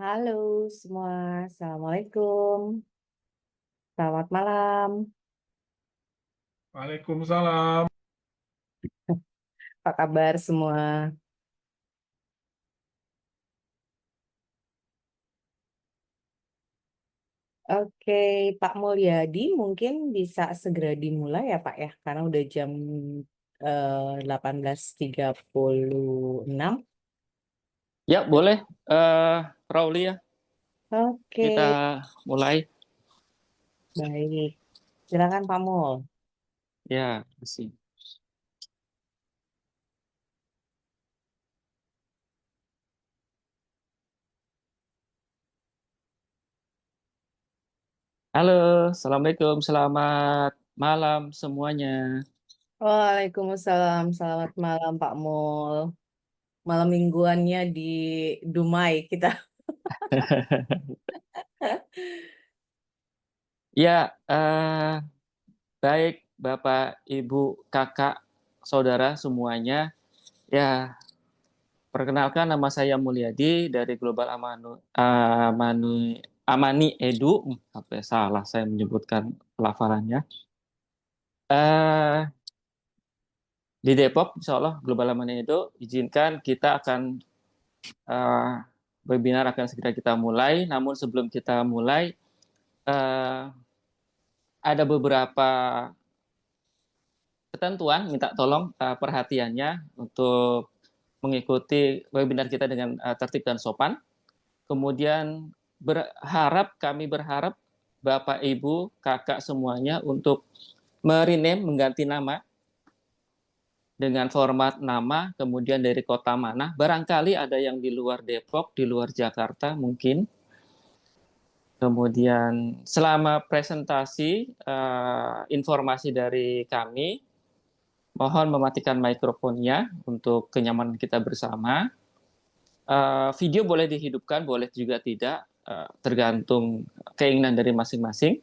Halo semua, Assalamualaikum. Selamat malam. Waalaikumsalam. Apa kabar semua? Oke, Pak Mulyadi mungkin bisa segera dimulai ya Pak ya, karena udah jam 18.36. Ya, boleh, Rauli ya. Oke, Kita mulai. baik. Silakan Pak Mul. Ya, kasih. Halo, Assalamualaikum, selamat malam semuanya. Waalaikumsalam, selamat malam Pak Mul. Malam mingguannya di Dumai kita. Ya, baik Bapak, Ibu, Kakak, Saudara semuanya. Ya, perkenalkan nama saya Mulyadi dari Global Amani Edu. Sampai salah saya menyebutkan pelafalannya. Eh, di Depok, Insya Allah Global Amani Edu, izinkan kita akan uh, webinar akan segera kita mulai. Namun sebelum kita mulai, uh, ada beberapa ketentuan, minta tolong perhatiannya untuk mengikuti webinar kita dengan tertib dan sopan. Kemudian kami berharap Bapak, Ibu, Kakak semuanya untuk merename, mengganti nama dengan format nama, kemudian dari kota mana. Barangkali ada yang di luar Depok, di luar Jakarta mungkin. Kemudian selama presentasi informasi dari kami, mohon mematikan mikrofonnya untuk kenyamanan kita bersama. Video boleh dihidupkan, boleh juga tidak, tergantung keinginan dari masing-masing.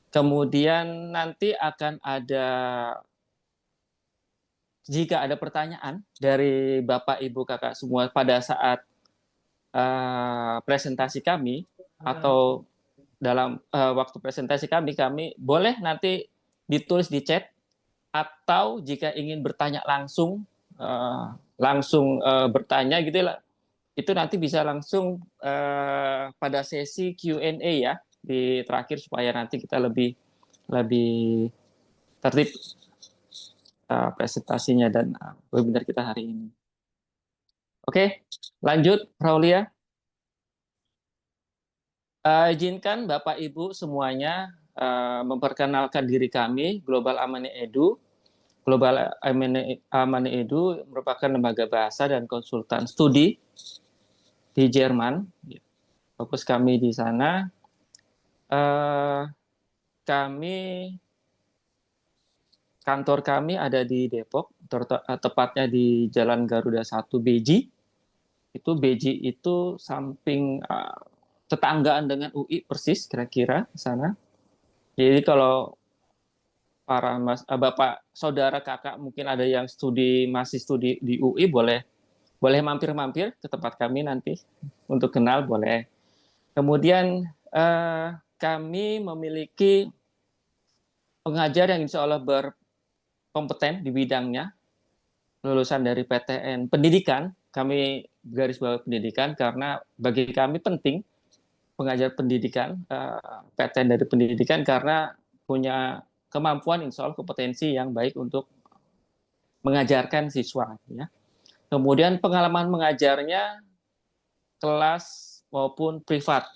Kemudian nanti akan ada, jika ada pertanyaan dari Bapak, Ibu, Kakak semua pada saat presentasi kami atau dalam waktu presentasi kami boleh nanti ditulis di chat, atau jika ingin bertanya langsung, bertanya gitu lah, itu nanti bisa langsung pada sesi Q&A ya di terakhir, supaya nanti kita lebih tertib presentasinya dan webinar kita hari ini. Oke, lanjut Raulia. Izinkan Bapak Ibu semuanya memperkenalkan diri kami. Global Amani Edu. Global Amani Edu merupakan lembaga bahasa dan konsultan studi di Jerman. Fokus kami di sana. Kami Kantor kami ada di Depok, tepatnya di Jalan Garuda 1 Beji. Itu Beji itu samping tetanggaan dengan UI persis kira-kira di sana. Jadi kalau para bapak, saudara, kakak mungkin ada yang masih studi di UI, boleh mampir-mampir ke tempat kami nanti untuk kenal, boleh. Kemudian kami memiliki pengajar yang insya Allah berkompeten di bidangnya, lulusan dari PTN Pendidikan. Kami garis bawah pendidikan karena bagi kami penting pengajar pendidikan, PTN dari pendidikan, karena punya kemampuan, insya Allah kompetensi yang baik untuk mengajarkan siswa. Ya. Kemudian pengalaman mengajarnya kelas maupun privat.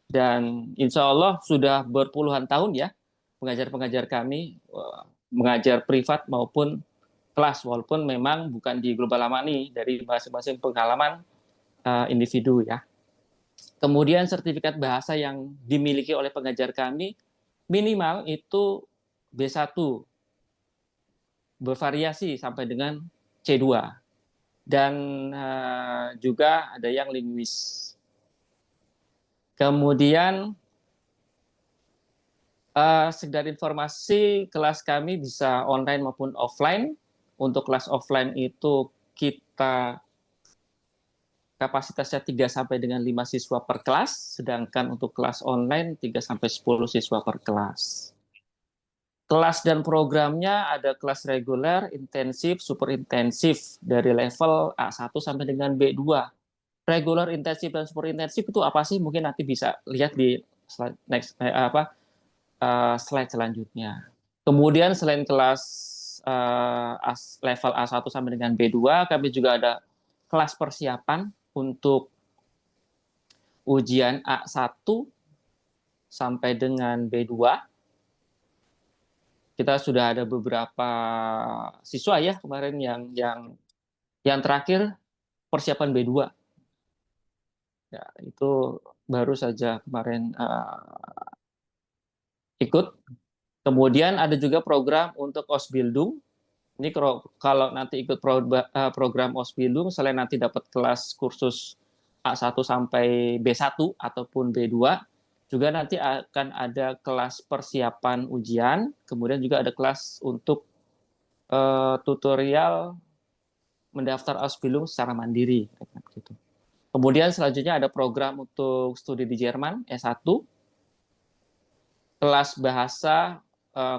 Dan insya Allah sudah berpuluhan tahun ya pengajar-pengajar kami mengajar privat maupun kelas, walaupun memang bukan di Global Amani, dari masing-masing pengalaman individu ya. Kemudian sertifikat bahasa yang dimiliki oleh pengajar kami minimal itu B1, bervariasi sampai dengan C2, dan juga ada yang linguis. Kemudian sekedar informasi, kelas kami bisa online maupun offline. Untuk kelas offline itu kita kapasitasnya 3 sampai dengan 5 siswa per kelas, sedangkan untuk kelas online 3 sampai 10 siswa per kelas. Kelas dan programnya ada kelas reguler, intensif, super intensif dari level A1 sampai dengan B2. Regular, intensif, dan super intensif itu apa sih? Mungkin nanti bisa lihat di slide selanjutnya. Kemudian selain kelas level A1 sampai dengan B2, kami juga ada kelas persiapan untuk ujian A1 sampai dengan B2. Kita sudah ada beberapa siswa ya kemarin yang terakhir persiapan B2. Ya, itu baru saja kemarin ikut. Kemudian ada juga program untuk Ausbildung. Ini kalau nanti ikut program Ausbildung, selain nanti dapat kelas kursus A1 sampai B1 ataupun B2, juga nanti akan ada kelas persiapan ujian, kemudian juga ada kelas untuk tutorial mendaftar Ausbildung secara mandiri. Kemudian selanjutnya ada program untuk studi di Jerman, S1, kelas bahasa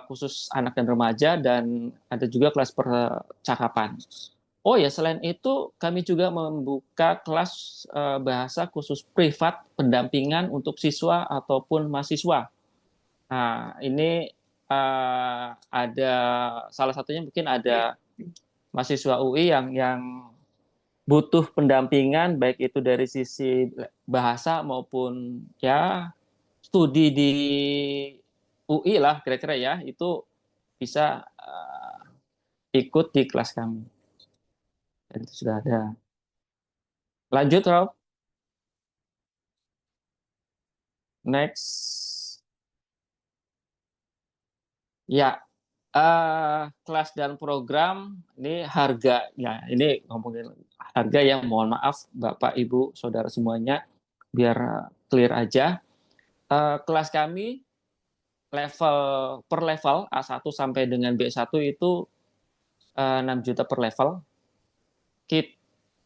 khusus anak dan remaja, dan ada juga kelas percakapan. Oh ya, selain itu kami juga membuka kelas bahasa khusus privat pendampingan untuk siswa ataupun mahasiswa. Nah, ini ada salah satunya mungkin ada mahasiswa UI yang butuh pendampingan baik itu dari sisi bahasa maupun ya studi di UI lah kira-kira ya, itu bisa ikut di kelas kami. Dan itu sudah ada. Lanjut, Rob. Next. Ya, kelas dan program ini harga. Ya, ini ngomongin harga yang mohon maaf Bapak, Ibu, Saudara semuanya, biar clear aja. Kelas kami level per level A1 sampai dengan B1 itu 6 juta per level.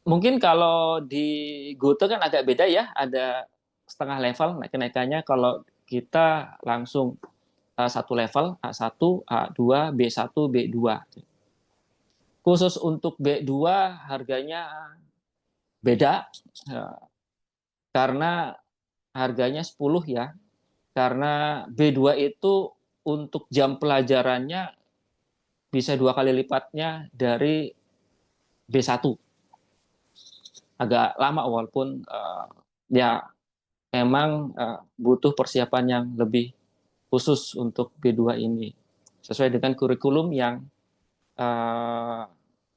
Mungkin kalau di Goto kan agak beda ya, ada setengah level naik-naikannya. Kalau kita langsung satu level, A1, A2, B1, B2. Khusus untuk B2 harganya beda, karena harganya 10 ya. Karena B2 itu untuk jam pelajarannya bisa 2 kali lipatnya dari B1. Agak lama walaupun ya memang butuh persiapan yang lebih khusus untuk B2 ini, sesuai dengan kurikulum yang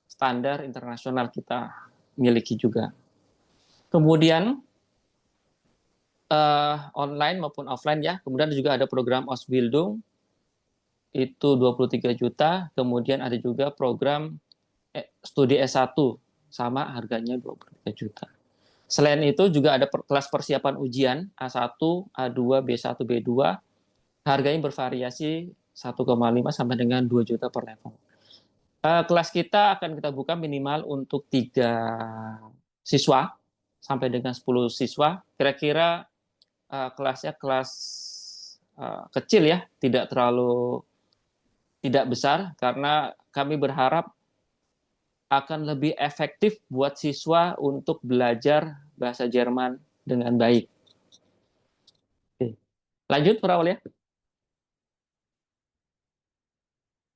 standar internasional kita miliki juga. Kemudian online maupun offline ya, kemudian juga ada program Ausbildung itu 23 juta, kemudian ada juga program studi S1 sama harganya 23 juta. Selain itu juga ada kelas persiapan ujian A1, A2, B1, B2. Harganya bervariasi 1,5 sampai dengan 2 juta per level. Kelas kita akan kita buka minimal untuk 3 siswa sampai dengan 10 siswa. Kira-kira kelasnya kelas kecil ya, tidak besar, karena kami berharap akan lebih efektif buat siswa untuk belajar bahasa Jerman dengan baik. Oke. Lanjut, Pak Raul ya.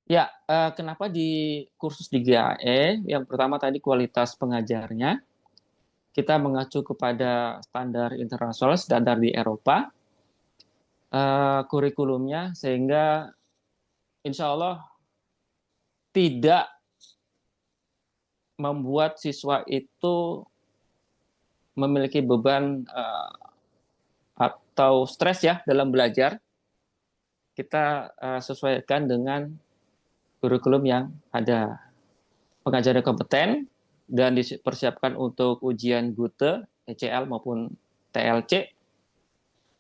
Ya, kenapa di kursus di GAE? Yang pertama tadi kualitas pengajarnya. Kita mengacu kepada standar internasional, standar di Eropa. Kurikulumnya, sehingga insya Allah tidak membuat siswa itu memiliki beban atau stres ya dalam belajar. Kita sesuaikan dengan kurikulum yang ada. Pengajarnya kompeten dan dipersiapkan untuk ujian GUTE, ECL maupun TLC.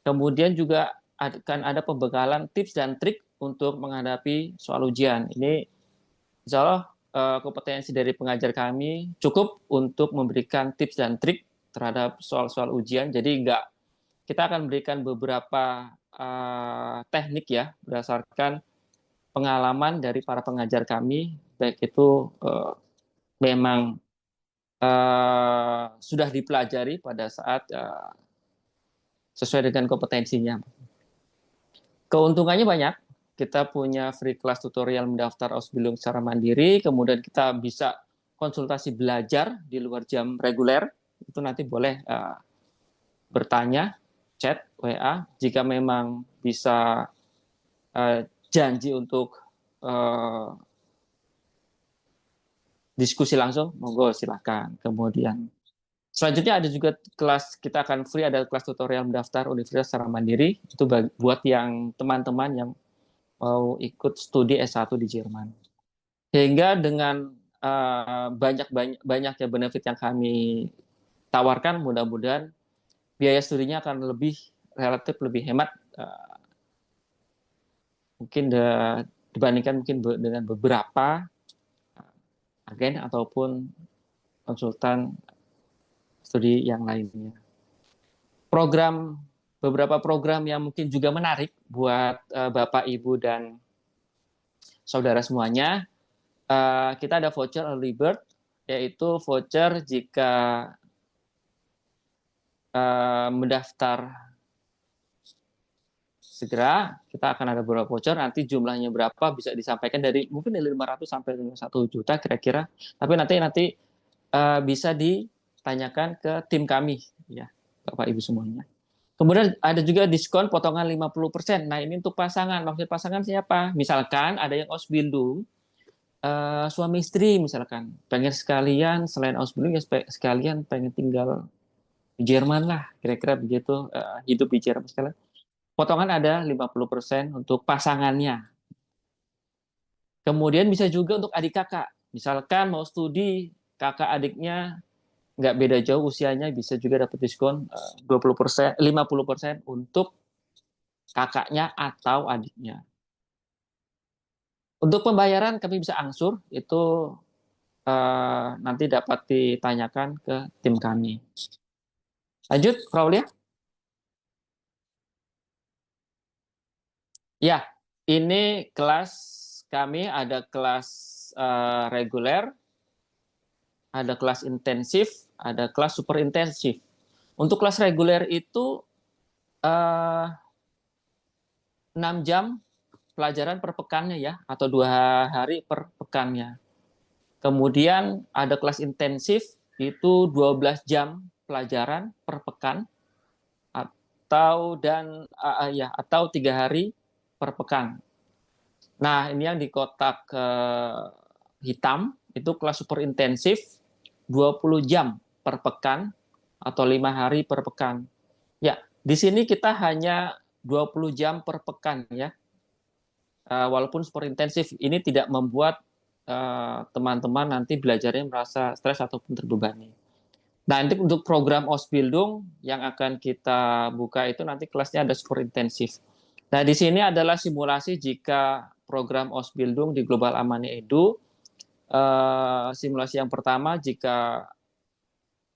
Kemudian juga akan ada pembekalan tips dan trik untuk menghadapi soal ujian. Ini insya Allah kompetensi dari pengajar kami cukup untuk memberikan tips dan trik terhadap soal-soal ujian. Jadi kita akan berikan beberapa teknik ya berdasarkan pengalaman dari para pengajar kami, baik itu memang sudah dipelajari pada saat sesuai dengan kompetensinya. Keuntungannya banyak. Kita punya free class tutorial mendaftar Ausbildung secara mandiri, kemudian kita bisa konsultasi belajar di luar jam reguler. Itu nanti boleh bertanya, chat, WA. Jika memang bisa janji untuk diskusi langsung, monggo silakan. Kemudian selanjutnya ada juga kelas, kita akan free, ada kelas tutorial mendaftar universitas secara mandiri. Itu buat yang teman-teman yang mau ikut studi S1 di Jerman. Sehingga dengan banyaknya benefit yang kami tawarkan, mudah-mudahan biaya studinya akan relatif lebih hemat, mungkin dibandingkan mungkin dengan beberapa agen ataupun konsultan studi yang lainnya. Beberapa program yang mungkin juga menarik buat Bapak, Ibu, dan saudara semuanya, kita ada voucher early bird, yaitu voucher jika mendaftar segera, kita akan ada beberapa voucher, nanti jumlahnya berapa bisa disampaikan mungkin dari 500 sampai dengan 1 juta kira-kira, tapi nanti bisa ditanyakan ke tim kami ya, Bapak Ibu semuanya. Kemudian ada juga diskon potongan 50%. Nah, ini untuk pasangan. Maksud pasangan siapa? Misalkan ada yang Ausbildung, suami istri misalkan, pengen sekalian selain Ausbildung ya sekalian pengen tinggal di Jerman lah, kira-kira begitu, hidup di Jerman sekalian. Potongan ada 50% untuk pasangannya. Kemudian bisa juga untuk adik kakak. Misalkan mau studi, kakak adiknya nggak beda jauh usianya, bisa juga dapat diskon 20%, 50% untuk kakaknya atau adiknya. Untuk pembayaran kami bisa angsur, itu nanti dapat ditanyakan ke tim kami. Lanjut, Fraulia. Ya, ini kelas kami, ada kelas reguler, ada kelas intensif, ada kelas super intensif. Untuk kelas reguler itu 6 jam pelajaran per pekannya ya, atau 2 hari per pekannya. Kemudian ada kelas intensif, itu 12 jam pelajaran per pekan, atau 3 hari per pekan. Nah, ini yang di kotak hitam, itu kelas super intensif, 20 jam per pekan, atau 5 hari per pekan. Ya, di sini kita hanya 20 jam per pekan ya. Walaupun super intensif, ini tidak membuat teman-teman nanti belajarnya merasa stres ataupun terbebani. Nah, nanti untuk program Ausbildung yang akan kita buka itu nanti kelasnya ada super intensif. Nah, di sini adalah simulasi jika program Ausbildung di Global Amani Edu. Simulasi yang pertama, jika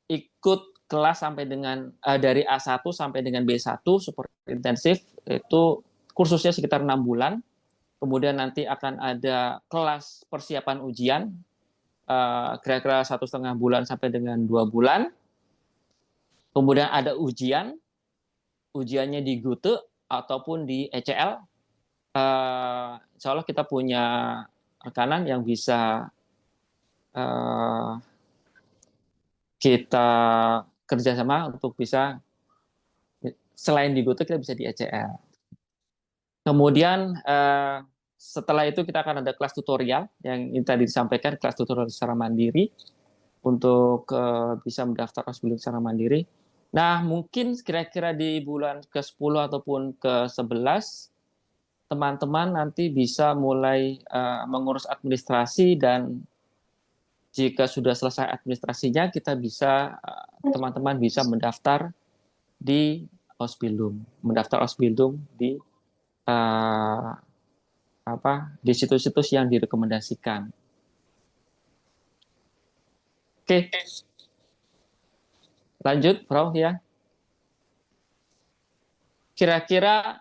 ikut kelas sampai dengan dari A1 sampai dengan B1 super intensif, itu kursusnya sekitar 6 bulan. Kemudian nanti akan ada kelas persiapan ujian, kira-kira 1,5 bulan sampai dengan 2 bulan. Kemudian ada ujiannya di Goethe ataupun di ECL. Insya Allah kita punya rekanan yang bisa kita kerjasama untuk bisa, selain di Goethe kita bisa di ECL. Kemudian setelah itu kita akan ada kelas tutorial yang ini tadi disampaikan, kelas tutorial secara mandiri untuk bisa mendaftar Ausbildung secara mandiri. Nah, mungkin kira-kira di bulan ke-10 ataupun ke-11 teman-teman nanti bisa mulai mengurus administrasi, dan jika sudah selesai administrasinya kita bisa teman-teman bisa mendaftar di Ausbildung, di di situs-situs yang direkomendasikan. Oke. Lanjut, Frau ya. Kira-kira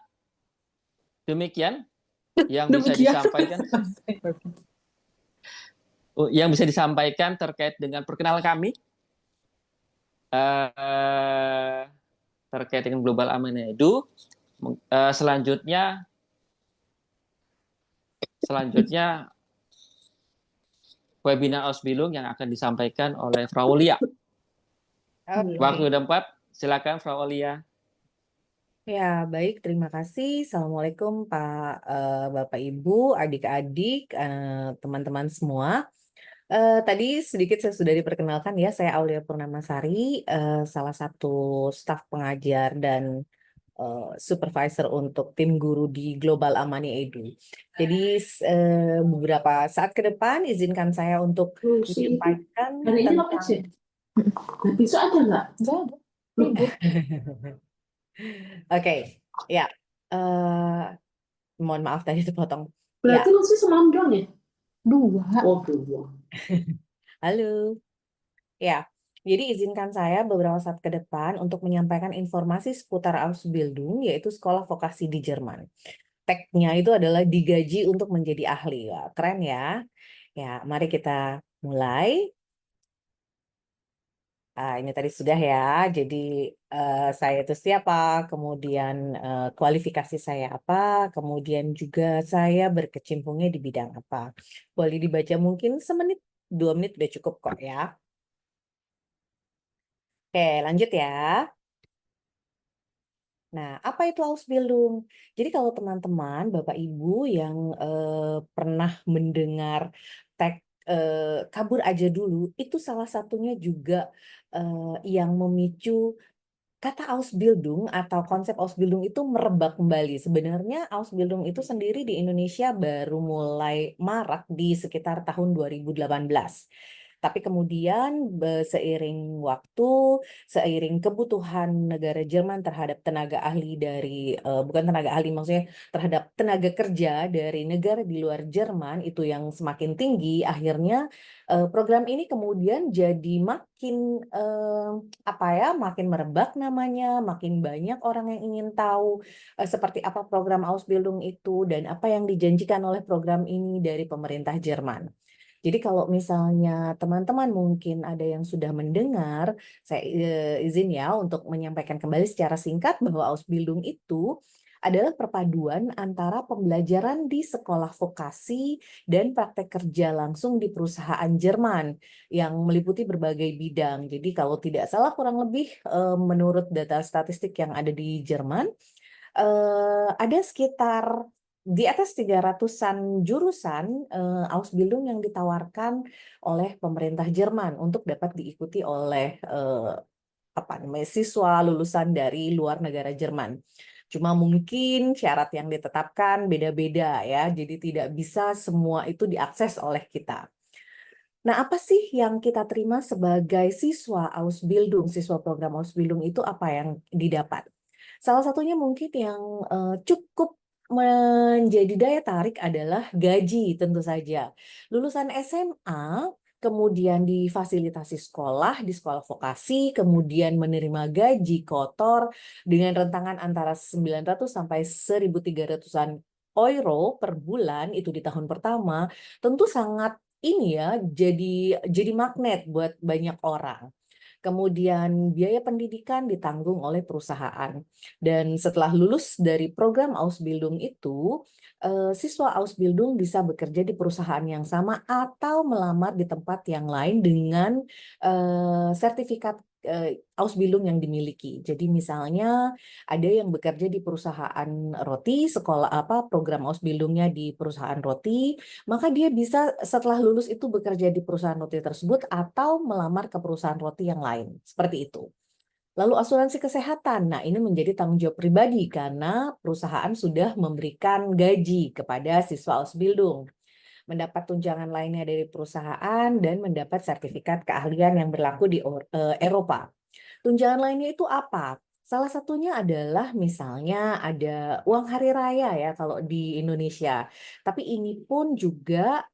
demikian yang bisa Demikian. disampaikan, terkait dengan perkenalan kami eh, terkait dengan Global Aman Edu. Selanjutnya webinar Ausbildung yang akan disampaikan oleh Frau Lia. Oke. Waktu dan tempat, silakan Frau Lia. Ya, baik. Terima kasih. Assalamualaikum Bapak Ibu, adik-adik, teman-teman semua. Tadi sedikit saya sudah diperkenalkan ya, saya Aulia Purnamasari, salah satu staf pengajar dan supervisor untuk tim guru di Global Amani Edu. Jadi beberapa saat ke depan izinkan saya untuk menyampaikan Hari ini tentang lapis ya? Besok ada nggak? Nggak ada. Libur. Oke, ya. eh, Mohon maaf tadi terpotong. Ya, Berarti lu sih semalam doang ya? 2. Oh, 2. halo. Ya, jadi izinkan saya beberapa saat ke depan untuk menyampaikan informasi seputar Ausbildung, yaitu sekolah vokasi di Jerman. Tagnya itu adalah digaji untuk menjadi ahli. Wah, keren ya. Ya, mari kita mulai. Ini tadi sudah ya. Jadi saya itu siapa, kemudian kualifikasi saya apa, kemudian juga saya berkecimpungnya di bidang apa. Boleh dibaca mungkin semenit, 2 menit udah cukup kok ya. Oke, lanjut ya. Nah, apa itu Ausbildung? Jadi kalau teman-teman, Bapak Ibu yang pernah mendengar tag kabur aja dulu, itu salah satunya juga yang memicu kata Ausbildung atau konsep Ausbildung itu merebak kembali. Sebenarnya Ausbildung itu sendiri di Indonesia baru mulai marak di sekitar tahun 2018. Tapi kemudian seiring waktu, seiring kebutuhan negara Jerman terhadap tenaga ahli dari, bukan tenaga ahli maksudnya, terhadap tenaga kerja dari negara di luar Jerman itu yang semakin tinggi, akhirnya program ini kemudian jadi makin apa ya, makin merebak namanya, makin banyak orang yang ingin tahu seperti apa program Ausbildung itu dan apa yang dijanjikan oleh program ini dari pemerintah Jerman. Jadi kalau misalnya teman-teman mungkin ada yang sudah mendengar, saya izin ya untuk menyampaikan kembali secara singkat bahwa Ausbildung itu adalah perpaduan antara pembelajaran di sekolah vokasi dan praktek kerja langsung di perusahaan Jerman yang meliputi berbagai bidang. Jadi kalau tidak salah kurang lebih menurut data statistik yang ada di Jerman, ada sekitar di atas 300-an jurusan Ausbildung yang ditawarkan oleh pemerintah Jerman untuk dapat diikuti oleh apa namanya siswa lulusan dari luar negara Jerman. Cuma mungkin syarat yang ditetapkan beda-beda ya, jadi tidak bisa semua itu diakses oleh kita. Nah, apa sih yang kita terima sebagai siswa Ausbildung, siswa program Ausbildung itu apa yang didapat? Salah satunya mungkin yang cukup menjadi daya tarik adalah gaji tentu saja. Lulusan SMA kemudian difasilitasi sekolah di sekolah vokasi, kemudian menerima gaji kotor dengan rentangan antara 900 sampai 1.300-an euro per bulan itu di tahun pertama, tentu sangat ini ya jadi magnet buat banyak orang. Kemudian biaya pendidikan ditanggung oleh perusahaan. Dan setelah lulus dari program Ausbildung itu, siswa Ausbildung bisa bekerja di perusahaan yang sama atau melamar di tempat yang lain dengan sertifikat Ausbildung yang dimiliki. Jadi misalnya ada yang bekerja di perusahaan roti, sekolah apa program Ausbildungnya di perusahaan roti, maka dia bisa setelah lulus itu bekerja di perusahaan roti tersebut atau melamar ke perusahaan roti yang lain. Seperti itu. Lalu asuransi kesehatan. Nah, ini menjadi tanggung jawab pribadi karena perusahaan sudah memberikan gaji kepada siswa Ausbildung. Mendapat tunjangan lainnya dari perusahaan dan mendapat sertifikat keahlian yang berlaku di Eropa. Tunjangan lainnya itu apa? Salah satunya adalah misalnya ada uang hari raya ya kalau di Indonesia. Tapi ini pun juga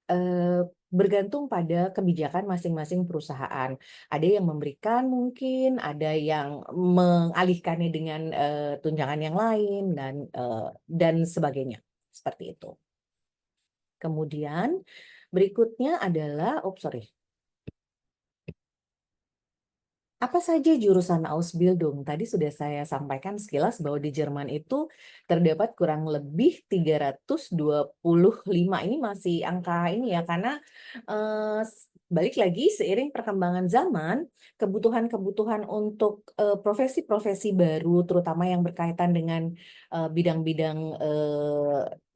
bergantung pada kebijakan masing-masing perusahaan. Ada yang memberikan mungkin, ada yang mengalihkannya dengan tunjangan yang lain dan sebagainya. Seperti itu. Kemudian berikutnya adalah, apa saja jurusan Ausbildung? Tadi sudah saya sampaikan sekilas bahwa di Jerman itu terdapat kurang lebih 325. Ini masih angka ini ya, karena balik lagi seiring perkembangan zaman, kebutuhan-kebutuhan untuk profesi-profesi baru, terutama yang berkaitan dengan bidang-bidang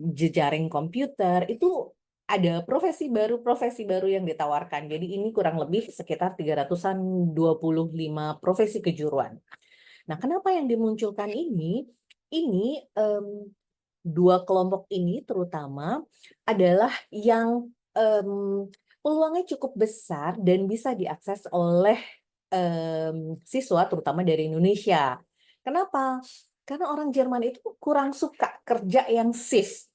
jejaring komputer, itu ada profesi baru yang ditawarkan. Jadi ini kurang lebih sekitar 325 profesi kejuruan. Nah, kenapa yang dimunculkan ini? Ini dua kelompok ini terutama adalah yang peluangnya cukup besar dan bisa diakses oleh siswa terutama dari Indonesia. Kenapa? Karena orang Jerman itu kurang suka kerja yang shift.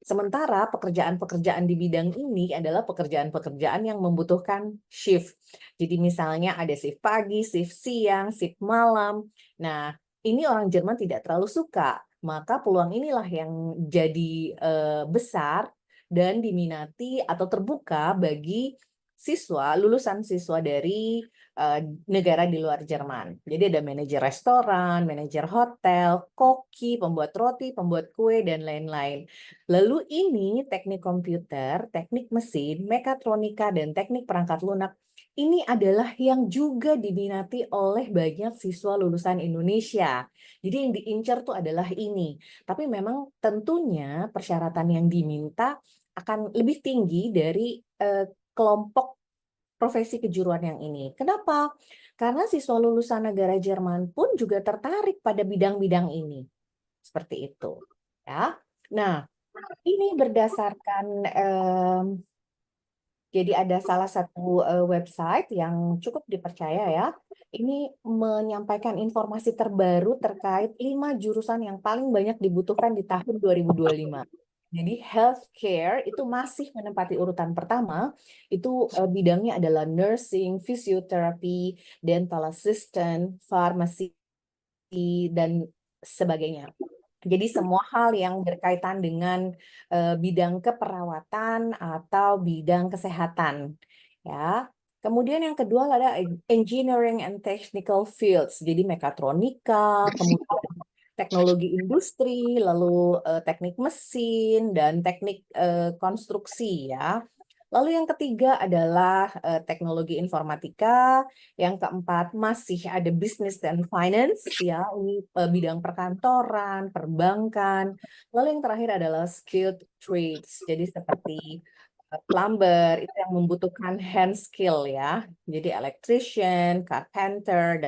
Sementara pekerjaan-pekerjaan di bidang ini adalah pekerjaan-pekerjaan yang membutuhkan shift. Jadi misalnya ada shift pagi, shift siang, shift malam. Nah, ini orang Jerman tidak terlalu suka. Maka peluang inilah yang jadi besar dan diminati atau terbuka bagi lulusan siswa dari negara di luar Jerman. Jadi ada manajer restoran, manajer hotel, koki, pembuat roti, pembuat kue, dan lain-lain. Lalu ini teknik komputer, teknik mesin, mekatronika, dan teknik perangkat lunak ini adalah yang juga diminati oleh banyak siswa lulusan Indonesia. Jadi yang diincar tuh adalah ini. Tapi memang tentunya persyaratan yang diminta akan lebih tinggi dari kelompok profesi kejuruan yang ini. Kenapa? Karena siswa lulusan negara Jerman pun juga tertarik pada bidang-bidang ini. Seperti itu. Ya. Nah, ini berdasarkan jadi ada salah satu website yang cukup dipercaya ya. Ini menyampaikan informasi terbaru terkait 5 jurusan yang paling banyak dibutuhkan di tahun 2025. Jadi healthcare itu masih menempati urutan pertama. Itu bidangnya adalah nursing, physiotherapy, dental assistant, pharmacy, dan sebagainya. Jadi semua hal yang berkaitan dengan bidang keperawatan atau bidang kesehatan, ya. Kemudian yang kedua ada engineering and technical fields, jadi mekatronika, kemudian teknologi industri, lalu teknik mesin dan teknik konstruksi, ya. Lalu yang ketiga adalah teknologi informatika, yang keempat masih ada business dan finance, ya, ini bidang perkantoran, perbankan. Lalu yang terakhir adalah skilled trades, jadi seperti plumber itu yang membutuhkan hand skill ya, jadi electrician, carpenter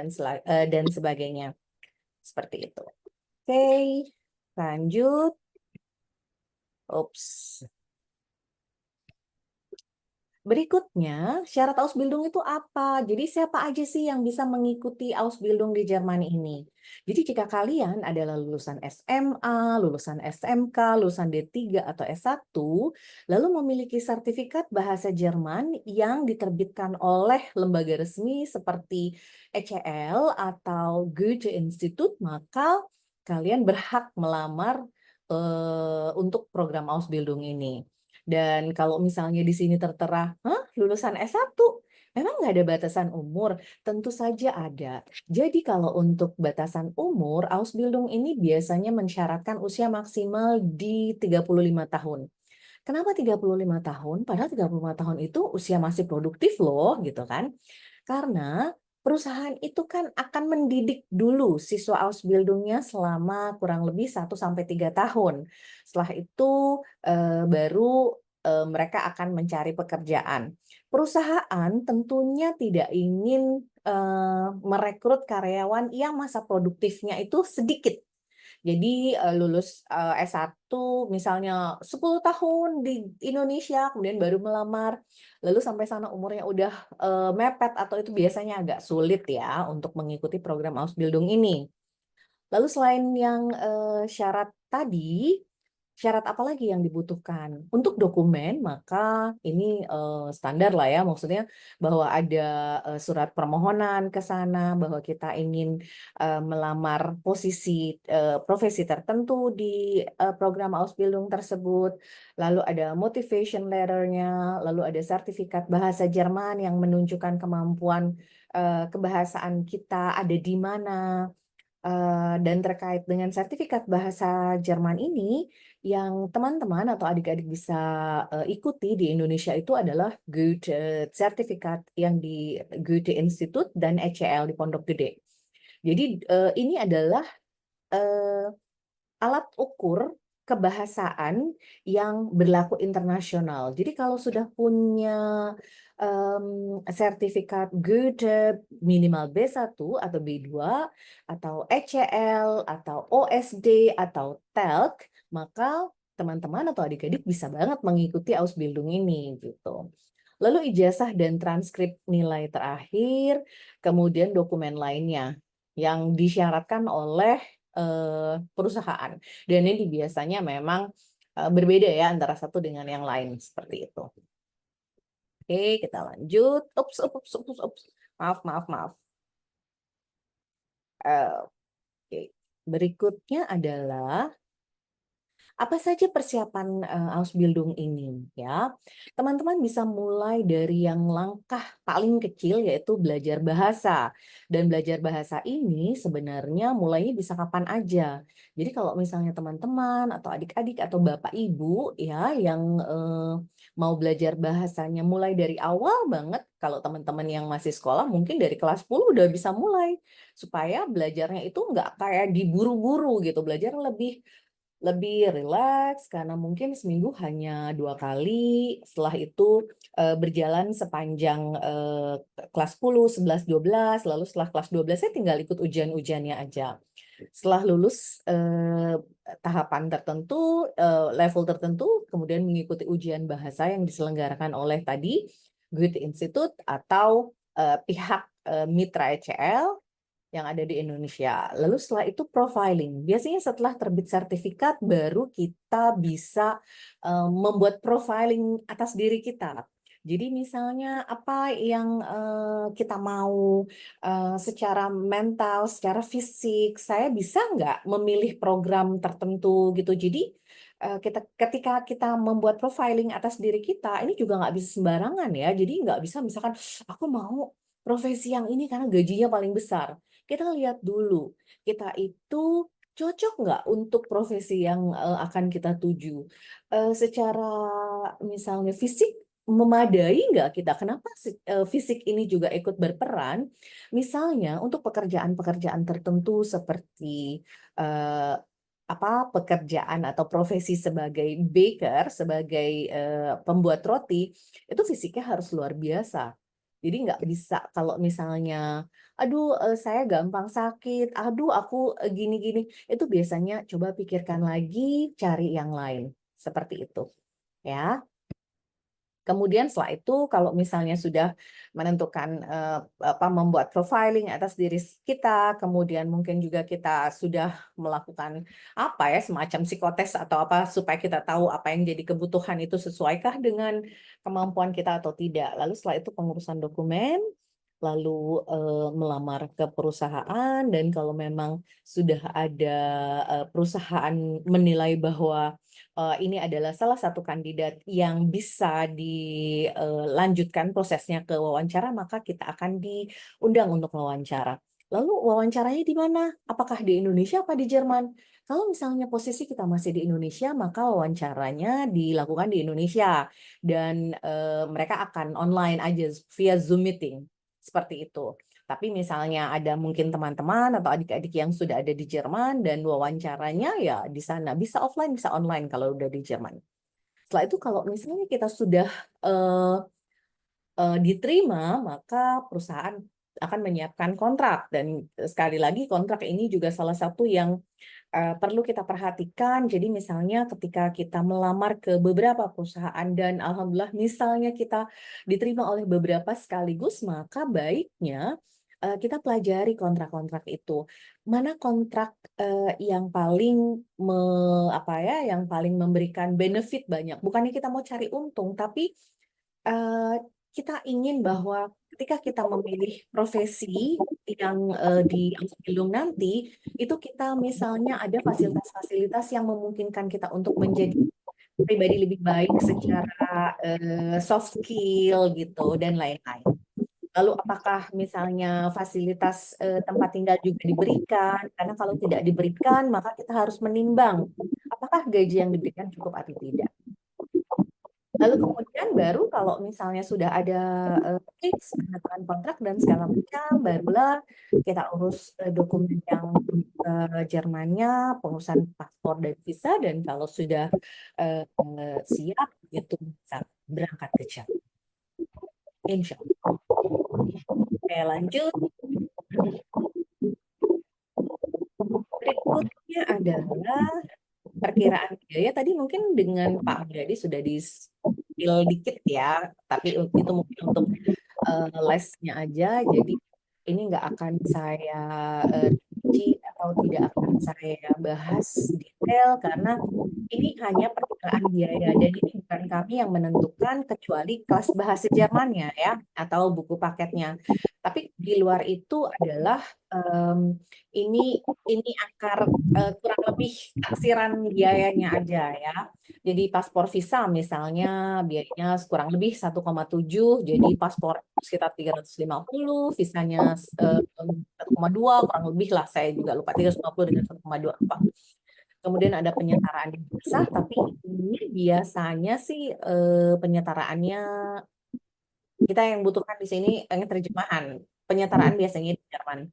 dan sebagainya, seperti itu. Oke, lanjut. Ups. Berikutnya, syarat Ausbildung itu apa? Jadi siapa aja sih yang bisa mengikuti Ausbildung di Jerman ini? Jadi jika kalian adalah lulusan SMA, lulusan SMK, lulusan D3 atau S1, lalu memiliki sertifikat bahasa Jerman yang diterbitkan oleh lembaga resmi seperti ECL atau Goethe Institut, maka kalian berhak melamar untuk program Ausbildung ini. Dan kalau misalnya di sini tertera, lulusan S1, memang nggak ada batasan umur? Tentu saja ada. Jadi kalau untuk batasan umur, Ausbildung ini biasanya mensyaratkan usia maksimal di 35 tahun. Kenapa 35 tahun? Padahal 35 tahun itu usia masih produktif loh, gitu kan. Karena perusahaan itu kan akan mendidik dulu siswa Ausbildungnya selama kurang lebih 1-3 tahun. Setelah itu baru mereka akan mencari pekerjaan. Perusahaan tentunya tidak ingin merekrut karyawan yang masa produktifnya itu sedikit. Jadi lulus S1 misalnya 10 tahun di Indonesia, kemudian baru melamar, lalu sampai sana umurnya udah mepet atau itu biasanya agak sulit ya untuk mengikuti program Ausbildung ini. Lalu selain yang syarat tadi, syarat apa lagi yang dibutuhkan? Untuk dokumen, maka ini standar lah ya, maksudnya bahwa ada surat permohonan ke sana, bahwa kita ingin melamar posisi profesi tertentu di program Ausbildung tersebut, lalu ada motivation letter-nya, lalu ada sertifikat bahasa Jerman yang menunjukkan kemampuan kebahasaan kita ada di mana. Dan terkait dengan sertifikat bahasa Jerman ini, yang teman-teman atau adik-adik bisa ikuti di Indonesia itu adalah Goethe sertifikat yang di Goethe Institut dan ECL di Pondok Gede. Jadi ini adalah alat ukur kebahasaan yang berlaku internasional. Jadi kalau sudah punya sertifikat Goethe minimal B1 atau B2 atau ECL atau OSD atau TELK, maka teman-teman atau adik-adik bisa banget mengikuti Ausbildung ini gitu. Lalu ijazah dan transkrip nilai terakhir, kemudian dokumen lainnya yang disyaratkan oleh perusahaan. Dan ini biasanya memang berbeda ya antara satu dengan yang lain seperti itu. Oke, kita lanjut. Ups, ups, ups, ups. Maaf, maaf, maaf. Oke. Berikutnya adalah apa saja persiapan Ausbildung ini ya? Teman-teman bisa mulai dari yang langkah paling kecil yaitu belajar bahasa. Dan belajar bahasa ini sebenarnya mulainya bisa kapan aja. Jadi kalau misalnya teman-teman atau adik-adik atau bapak ibu ya yang mau belajar bahasanya mulai dari awal banget, kalau teman-teman yang masih sekolah mungkin dari kelas 10 udah bisa mulai supaya belajarnya itu nggak kayak diburu-buru gitu, belajar lebih rileks karena mungkin seminggu hanya 2 kali. Setelah itu berjalan sepanjang kelas 10, 11, 12. Lalu setelah kelas 12 saya tinggal ikut ujian-ujiannya aja. Setelah lulus tahapan tertentu, level tertentu, kemudian mengikuti ujian bahasa yang diselenggarakan oleh tadi Goethe Institut atau pihak mitra ECL yang ada di Indonesia. Lalu setelah itu profiling. Biasanya setelah terbit sertifikat baru kita bisa membuat profiling atas diri kita. Jadi misalnya apa yang kita mau secara mental, secara fisik, saya bisa nggak memilih program tertentu gitu. Jadi ketika kita membuat profiling atas diri kita, ini juga nggak bisa sembarangan ya. Jadi nggak bisa misalkan aku mau profesi yang ini karena gajinya paling besar. Kita lihat dulu, kita itu cocok nggak untuk profesi yang akan kita tuju. Secara misalnya fisik memadai nggak kita? Kenapa fisik ini juga ikut berperan? Misalnya untuk pekerjaan-pekerjaan tertentu seperti eh, apa pekerjaan atau profesi sebagai baker, sebagai pembuat roti, itu fisiknya harus luar biasa. Jadi nggak bisa kalau misalnya aduh saya gampang sakit, aduh aku gini-gini, itu biasanya coba pikirkan lagi, cari yang lain. Seperti itu. Ya. Kemudian setelah itu kalau misalnya sudah menentukan membuat profiling atas diri kita, kemudian mungkin juga kita sudah melakukan apa ya semacam psikotes atau apa supaya kita tahu apa yang jadi kebutuhan itu sesuaikah dengan kemampuan kita atau tidak. Lalu setelah itu pengurusan dokumen, lalu melamar ke perusahaan, dan kalau memang sudah ada perusahaan menilai bahwa ini adalah salah satu kandidat yang bisa dilanjutkan prosesnya ke wawancara, maka kita akan diundang untuk wawancara. Lalu wawancaranya di mana? Apakah di Indonesia apa di Jerman? Kalau misalnya posisi kita masih di Indonesia, maka wawancaranya dilakukan di Indonesia dan mereka akan online aja via Zoom meeting. Seperti itu. Tapi misalnya ada mungkin teman-teman atau adik-adik yang sudah ada di Jerman dan wawancaranya ya di sana. Bisa offline, bisa online kalau udah di Jerman. Setelah itu kalau misalnya kita sudah diterima, maka perusahaan akan menyiapkan kontrak. Dan sekali lagi kontrak ini juga salah satu yang perlu kita perhatikan. Jadi misalnya ketika kita melamar ke beberapa perusahaan dan alhamdulillah misalnya kita diterima oleh beberapa sekaligus, maka baiknya kita pelajari kontrak-kontrak itu. Mana kontrak yang paling yang paling memberikan benefit banyak. Bukannya kita mau cari untung, tapi kita ingin bahwa ketika kita memilih profesi yang di Ausbildung nanti, itu kita misalnya ada fasilitas-fasilitas yang memungkinkan kita untuk menjadi pribadi lebih baik secara soft skill gitu dan lain-lain. Lalu apakah misalnya fasilitas tempat tinggal juga diberikan? Karena kalau tidak diberikan, maka kita harus menimbang apakah gaji yang diberikan cukup atau tidak. Lalu kemudian baru kalau misalnya sudah ada fix, tanda tangan kontrak dan segala macam, barulah kita urus dokumen yang Jermannya, pengurusan paspor dan visa, dan kalau sudah siap, itu bisa berangkat ke Jerman. Insya Allah. Oke, lanjut. Berikutnya adalah perkiraan biaya. Tadi mungkin dengan Pak Mulyadi sudah di-spill dikit ya, tapi itu mungkin untuk lesnya aja. Jadi ini nggak akan saya rinci atau tidak akan saya bahas detail karena ini hanya perkiraan biaya dan ini bukan kami yang menentukan kecuali kelas bahasa Jermannya ya atau buku paketnya. Tapi di luar itu adalah ini akar kurang lebih taksiran biayanya aja ya. Jadi paspor visa misalnya biayanya kurang lebih 1,7, jadi paspor sekitar 350, visanya 1,2 kurang lebih lah, saya juga lupa 350 dengan 1,2 apa. Kemudian ada penyetaraan di bursa, tapi ini biasanya sih penyetaraannya kita yang butuhkan di sini terjemahan. Penyetaraan biasanya di Jerman.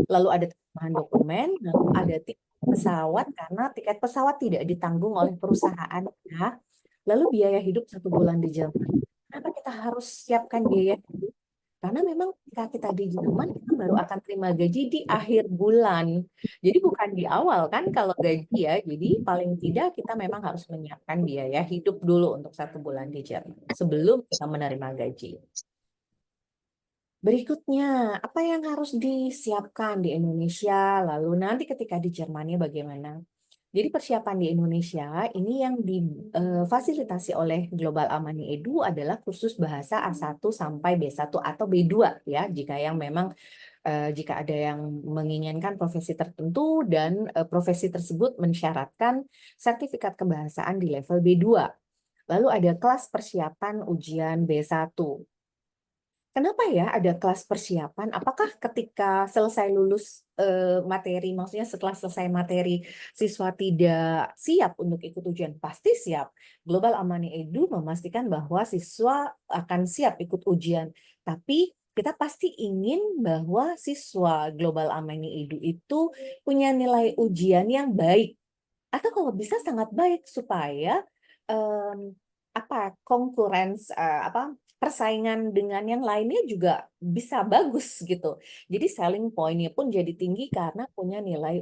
Lalu ada terjemahan dokumen, lalu ada tiket pesawat karena tiket pesawat tidak ditanggung oleh perusahaan ya. Lalu biaya hidup 1 bulan di Jerman. Kenapa kita harus siapkan biaya hidup? Karena memang ketika kita di Jerman, kita baru akan terima gaji di akhir bulan. Jadi bukan di awal kan kalau gaji ya. Jadi paling tidak kita memang harus menyiapkan biaya hidup dulu untuk 1 bulan di Jerman. Sebelum kita menerima gaji. Berikutnya, apa yang harus disiapkan di Indonesia? Lalu nanti ketika di Jermannya bagaimana? Jadi persiapan di Indonesia ini yang difasilitasi oleh Global Amani Edu adalah kursus bahasa A1 sampai B1 atau B2 ya, jika ada yang menginginkan profesi tertentu dan profesi tersebut mensyaratkan sertifikat kebahasaan di level B2. Lalu ada kelas persiapan ujian B1. Kenapa ya ada kelas persiapan? Apakah ketika selesai lulus materi, maksudnya setelah selesai materi, siswa tidak siap untuk ikut ujian? Pasti siap. Global Amani Edu memastikan bahwa siswa akan siap ikut ujian. Tapi kita pasti ingin bahwa siswa Global Amani Edu itu punya nilai ujian yang baik. Atau kalau bisa sangat baik supaya persaingan dengan yang lainnya juga bisa bagus gitu. Jadi selling point-nya pun jadi tinggi karena punya nilai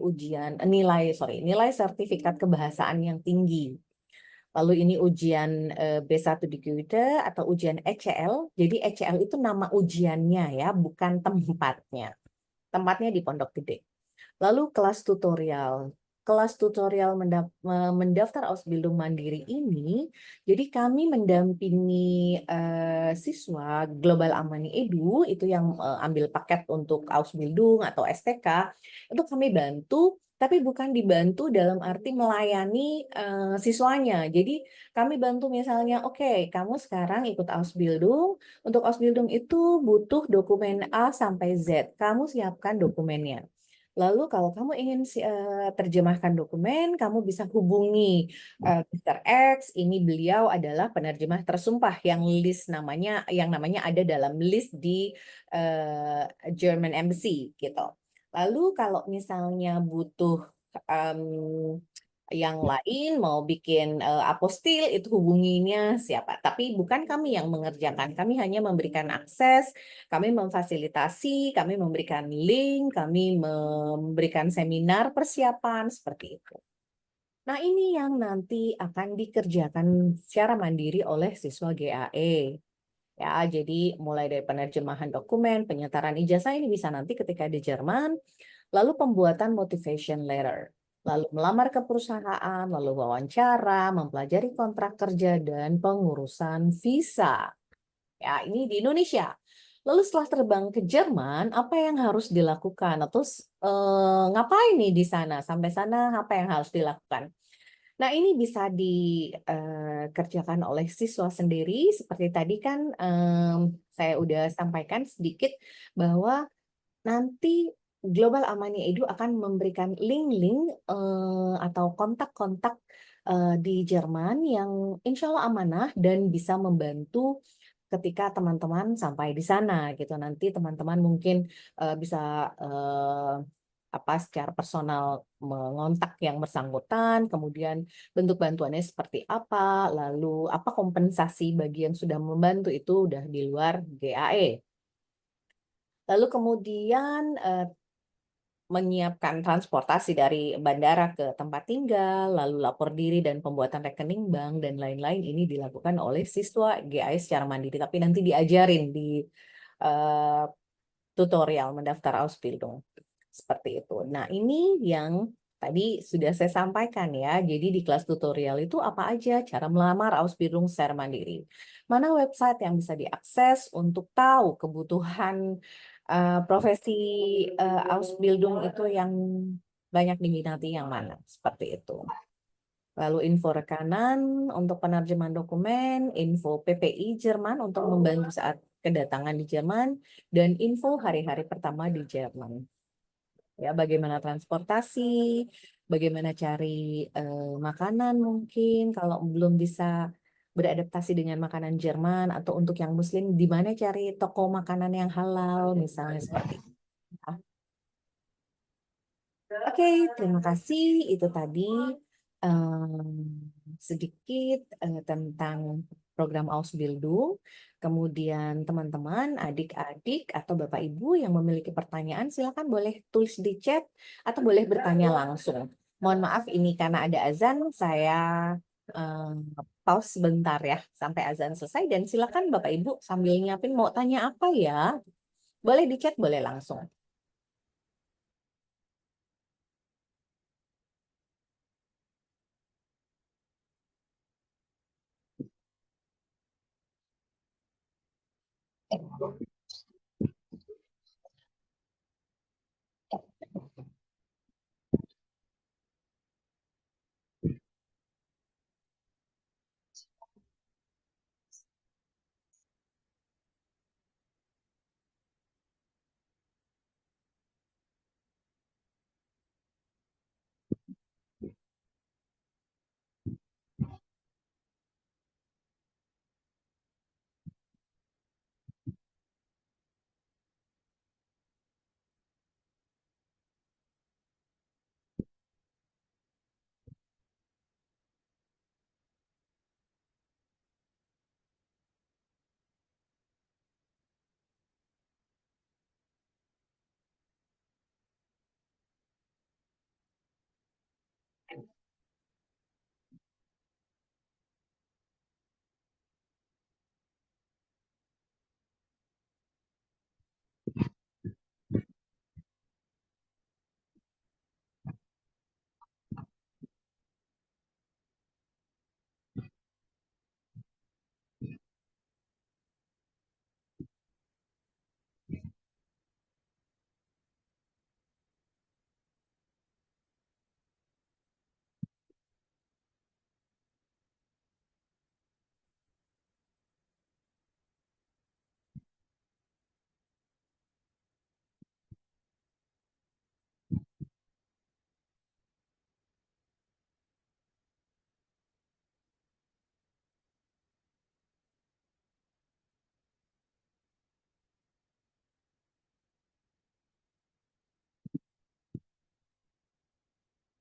sertifikat kebahasaan yang tinggi. Lalu ini ujian B1 di Goethe atau ujian ECL. Jadi ECL itu nama ujiannya ya, bukan tempatnya. Tempatnya di Pondok Gede. Lalu kelas tutorial. Kelas tutorial mendaftar Ausbildung Mandiri ini, jadi kami mendampingi siswa Global Amani Edu, itu yang ambil paket untuk Ausbildung atau STK, itu kami bantu, tapi bukan dibantu dalam arti melayani siswanya. Jadi kami bantu misalnya, oke, kamu sekarang ikut Ausbildung, untuk Ausbildung itu butuh dokumen A sampai Z, kamu siapkan dokumennya. Lalu kalau kamu ingin terjemahkan dokumen, kamu bisa hubungi Mr. X. Ini beliau adalah penerjemah tersumpah yang namanya ada dalam list di German Embassy gitu. Lalu kalau misalnya butuh yang lain mau bikin apostil itu hubunginya siapa. Tapi bukan kami yang mengerjakan. Kami hanya memberikan akses, kami memfasilitasi, kami memberikan link, kami memberikan seminar persiapan seperti itu. Nah, ini yang nanti akan dikerjakan secara mandiri oleh siswa GAE. Ya, jadi mulai dari penerjemahan dokumen, penyetaraan ijazah ini bisa nanti ketika di Jerman, lalu pembuatan motivation letter, lalu melamar ke perusahaan, lalu wawancara, mempelajari kontrak kerja, dan pengurusan visa. Ya, ini di Indonesia. Lalu setelah terbang ke Jerman, apa yang harus dilakukan? Terus ngapain nih di sana? Sampai sana apa yang harus dilakukan? Nah, ini bisa dikerjakan oleh siswa sendiri. Seperti tadi kan saya udah sampaikan sedikit bahwa nanti Global Amani Edu akan memberikan link-link atau kontak-kontak di Jerman yang insya Allah amanah dan bisa membantu ketika teman-teman sampai di sana gitu. Nanti teman-teman mungkin bisa apa secara personal mengontak yang bersangkutan, kemudian bentuk bantuannya seperti apa, lalu apa kompensasi bagi yang sudah membantu itu udah di luar GAE. Lalu kemudian menyiapkan transportasi dari bandara ke tempat tinggal, lalu lapor diri dan pembuatan rekening bank dan lain-lain ini dilakukan oleh siswa GAE secara mandiri, tapi nanti diajarin di eh, tutorial mendaftar Ausbildung. Seperti itu. Nah, ini yang tadi sudah saya sampaikan ya. Jadi di kelas tutorial itu apa aja cara melamar Ausbildung secara mandiri. Mana website yang bisa diakses untuk tahu kebutuhan profesi Ausbildung itu yang banyak diminati yang mana. Seperti itu. Lalu info rekanan untuk penerjemahan dokumen, info PPI Jerman untuk membantu saat kedatangan di Jerman, dan info hari-hari pertama di Jerman. Ya, bagaimana transportasi, bagaimana cari makanan mungkin kalau belum bisa beradaptasi dengan makanan Jerman, atau untuk yang Muslim di mana cari toko makanan yang halal misalnya seperti itu. Oke, terima kasih. Itu tadi sedikit tentang program Ausbildung. Kemudian teman-teman, adik-adik atau Bapak Ibu yang memiliki pertanyaan, silakan boleh tulis di chat atau boleh bertanya langsung. Mohon maaf ini karena ada azan, saya em, pause sebentar ya sampai azan selesai, dan silakan Bapak Ibu sambil nyiapin mau tanya apa ya. Boleh di chat, boleh langsung.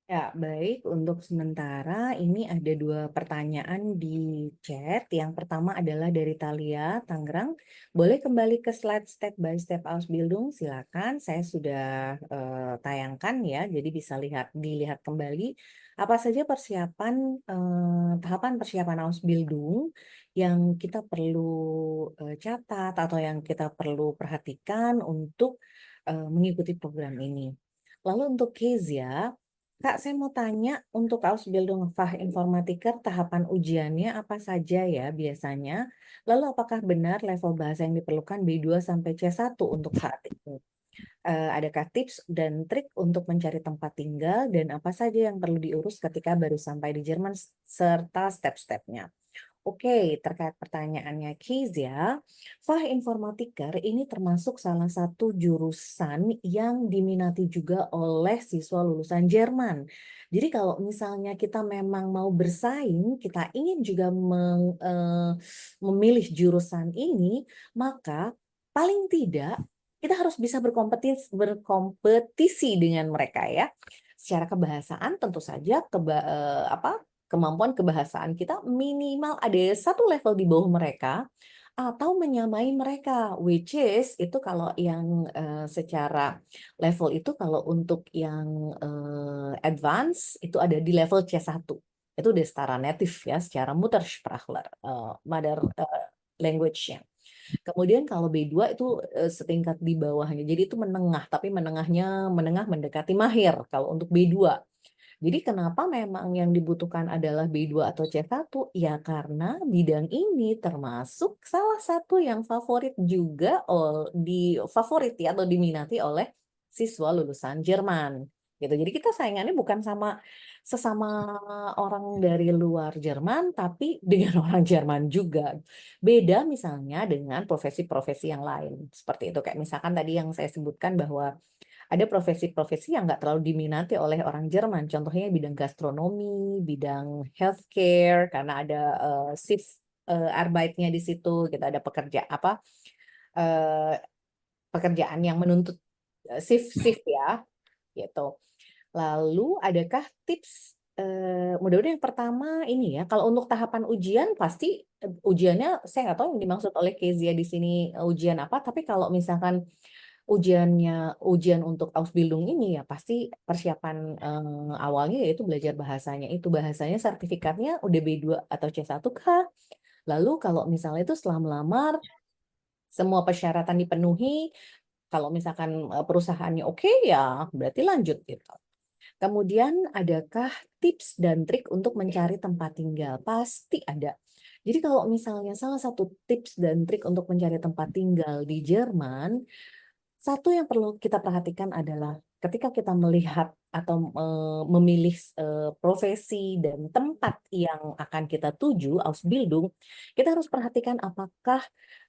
Ya, baik. Untuk sementara ini ada 2 pertanyaan di chat. Yang pertama adalah dari Thalia, Tangerang. Boleh kembali ke slide step by step Ausbildung? Silakan. Saya sudah tayangkan ya, jadi bisa dilihat kembali apa saja tahapan persiapan Ausbildung yang kita perlu catat atau yang kita perlu perhatikan untuk mengikuti program ini. Lalu untuk Kezia, Kak, saya mau tanya untuk Ausbildung Fachinformatiker tahapan ujiannya apa saja ya biasanya? Lalu apakah benar level bahasa yang diperlukan B2 sampai C1 untuk saat ini? Adakah tips dan trik untuk mencari tempat tinggal dan apa saja yang perlu diurus ketika baru sampai di Jerman serta step-stepnya? Oke, terkait pertanyaannya Kezia, Fachinformatiker ini termasuk salah satu jurusan yang diminati juga oleh siswa lulusan Jerman. Jadi kalau misalnya kita memang mau bersaing, kita ingin juga memilih jurusan ini, maka paling tidak kita harus bisa berkompetisi dengan mereka ya. Secara kebahasaan tentu saja kemampuan kebahasaan kita minimal ada satu level di bawah mereka atau menyamai mereka, which is itu kalau yang secara level itu kalau untuk yang advance itu ada di level C1. Itu udah setara native ya secara Muttersprachler, mother language-nya. Kemudian kalau B2 itu setingkat di bawahnya. Jadi itu menengah, tapi menengah mendekati mahir kalau untuk B2. Jadi kenapa memang yang dibutuhkan adalah B2 atau C1? Ya karena bidang ini termasuk salah satu yang favorit juga favorit ya atau diminati oleh siswa lulusan Jerman. Gitu. Jadi kita saingannya bukan sama sesama orang dari luar Jerman, tapi dengan orang Jerman juga. Beda misalnya dengan profesi-profesi yang lain. Seperti itu. Kayak misalkan tadi yang saya sebutkan bahwa ada profesi-profesi yang nggak terlalu diminati oleh orang Jerman. Contohnya bidang gastronomi, bidang healthcare, karena ada shift Arbeitnya di situ, gitu ada eh, pekerjaan yang menuntut shift-shift ya, gitu. Lalu adakah tips mudah-mudahan yang pertama ini ya, kalau untuk tahapan ujian pasti ujiannya saya nggak tahu yang dimaksud oleh Kezia di sini ujian apa, tapi kalau misalkan ujian untuk Ausbildung ini ya pasti persiapan awalnya yaitu belajar bahasanya itu bahasanya sertifikatnya udah B2 atau C1 kah? Lalu kalau misalnya itu setelah melamar semua persyaratan dipenuhi, kalau misalkan perusahaannya oke ya berarti lanjut gitu. Kemudian adakah tips dan trik untuk mencari tempat tinggal? Pasti ada. Jadi kalau misalnya salah satu tips dan trik untuk mencari tempat tinggal di Jerman, satu yang perlu kita perhatikan adalah ketika kita melihat atau memilih profesi dan tempat yang akan kita tuju, Ausbildung, kita harus perhatikan apakah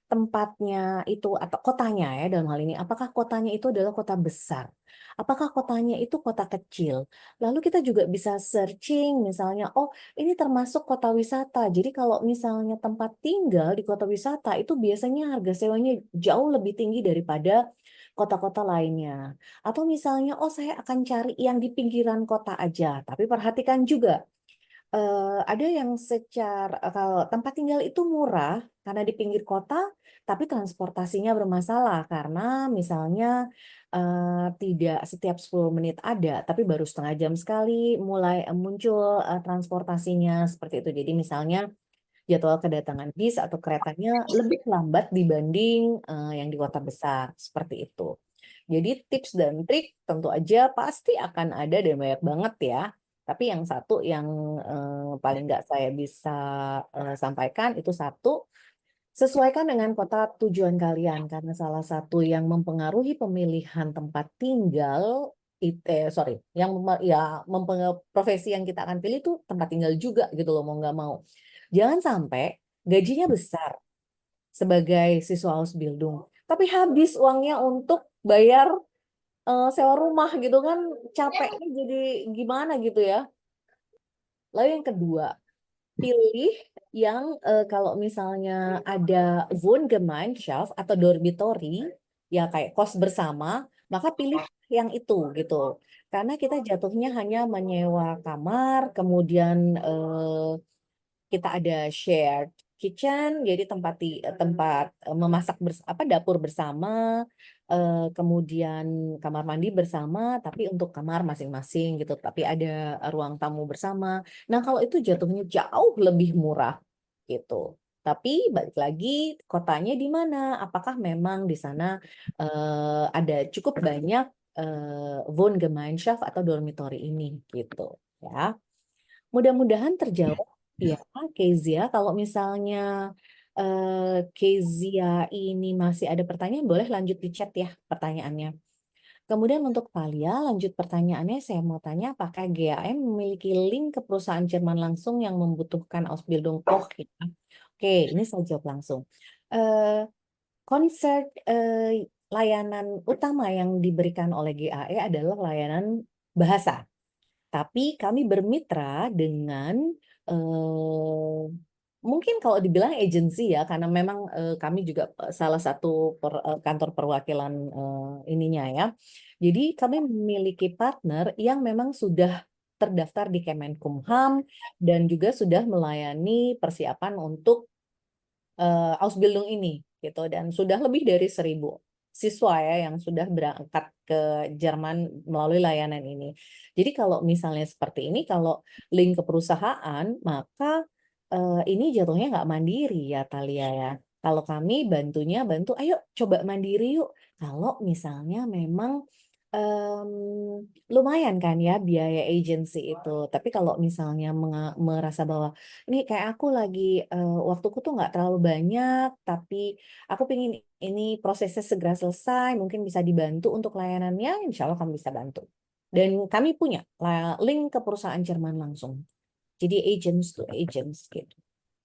tempatnya itu atau kotanya ya dalam hal ini, apakah kotanya itu adalah kota besar, apakah kotanya itu kota kecil. Lalu kita juga bisa searching misalnya, oh ini termasuk kota wisata. Jadi kalau misalnya tempat tinggal di kota wisata itu biasanya harga sewanya jauh lebih tinggi daripada kota-kota lainnya. Atau misalnya, oh saya akan cari yang di pinggiran kota aja. Tapi perhatikan juga, ada yang kalau tempat tinggal itu murah karena di pinggir kota, tapi transportasinya bermasalah karena misalnya tidak setiap 10 menit ada, tapi baru setengah jam sekali mulai muncul transportasinya seperti itu. Jadi misalnya jadwal kedatangan bis atau keretanya lebih lambat dibanding yang di kota besar seperti itu. Jadi tips dan trik tentu aja pasti akan ada dan banyak banget ya. Tapi yang satu yang paling nggak saya bisa sampaikan itu satu, sesuaikan dengan kota tujuan kalian karena salah satu yang mempengaruhi pemilihan tempat tinggal profesi yang kita akan pilih itu tempat tinggal juga gitu loh mau nggak mau. Jangan sampai gajinya besar sebagai siswa Ausbildung, tapi habis uangnya untuk bayar sewa rumah gitu kan capeknya jadi gimana gitu ya. Lalu yang kedua, pilih yang kalau misalnya ada Wohngemeinschaft atau dormitory ya kayak kos bersama, maka pilih yang itu gitu. karena kita jatuhnya hanya menyewa kamar, kemudian kita ada shared kitchen, jadi tempat memasak dapur bersama, kemudian kamar mandi bersama, tapi untuk kamar masing-masing gitu, tapi ada ruang tamu bersama. Nah, kalau itu jatuhnya jauh lebih murah gitu. Tapi balik lagi kotanya di mana? Apakah memang di sana ada cukup banyak Wohngemeinschaft atau dormitory ini gitu ya. Mudah-mudahan terjawab ya, Kezia. Kalau misalnya Kezia ini masih ada pertanyaan, boleh lanjut di chat ya pertanyaannya. Kemudian untuk Talia, lanjut pertanyaannya saya mau tanya apakah GAM memiliki link ke perusahaan Jerman langsung yang membutuhkan Ausbildung Koch ya? Oke, ini saya jawab langsung. Eh, Konsep layanan utama yang diberikan oleh GAE adalah layanan bahasa. Tapi kami bermitra dengan mungkin kalau dibilang agensi ya, karena memang kami juga salah satu kantor perwakilan ininya ya. Jadi kami memiliki partner yang memang sudah terdaftar di Kemenkumham dan juga sudah melayani persiapan untuk Ausbildung ini gitu, dan sudah lebih dari 1.000 siswa ya yang sudah berangkat ke Jerman melalui layanan ini. Jadi kalau misalnya seperti ini, kalau link ke perusahaan, maka ini jatuhnya nggak mandiri ya Talia ya. Kalau kami bantu, ayo coba mandiri yuk. Kalau misalnya memang em, lumayan kan ya biaya agency itu. Tapi kalau misalnya merasa bahwa ini kayak aku lagi waktuku tuh nggak terlalu banyak, tapi aku pengen ini prosesnya segera selesai, mungkin bisa dibantu untuk layanannya, insya Allah kami bisa bantu. Dan kami punya link ke perusahaan Jerman langsung. Jadi agents to agents gitu.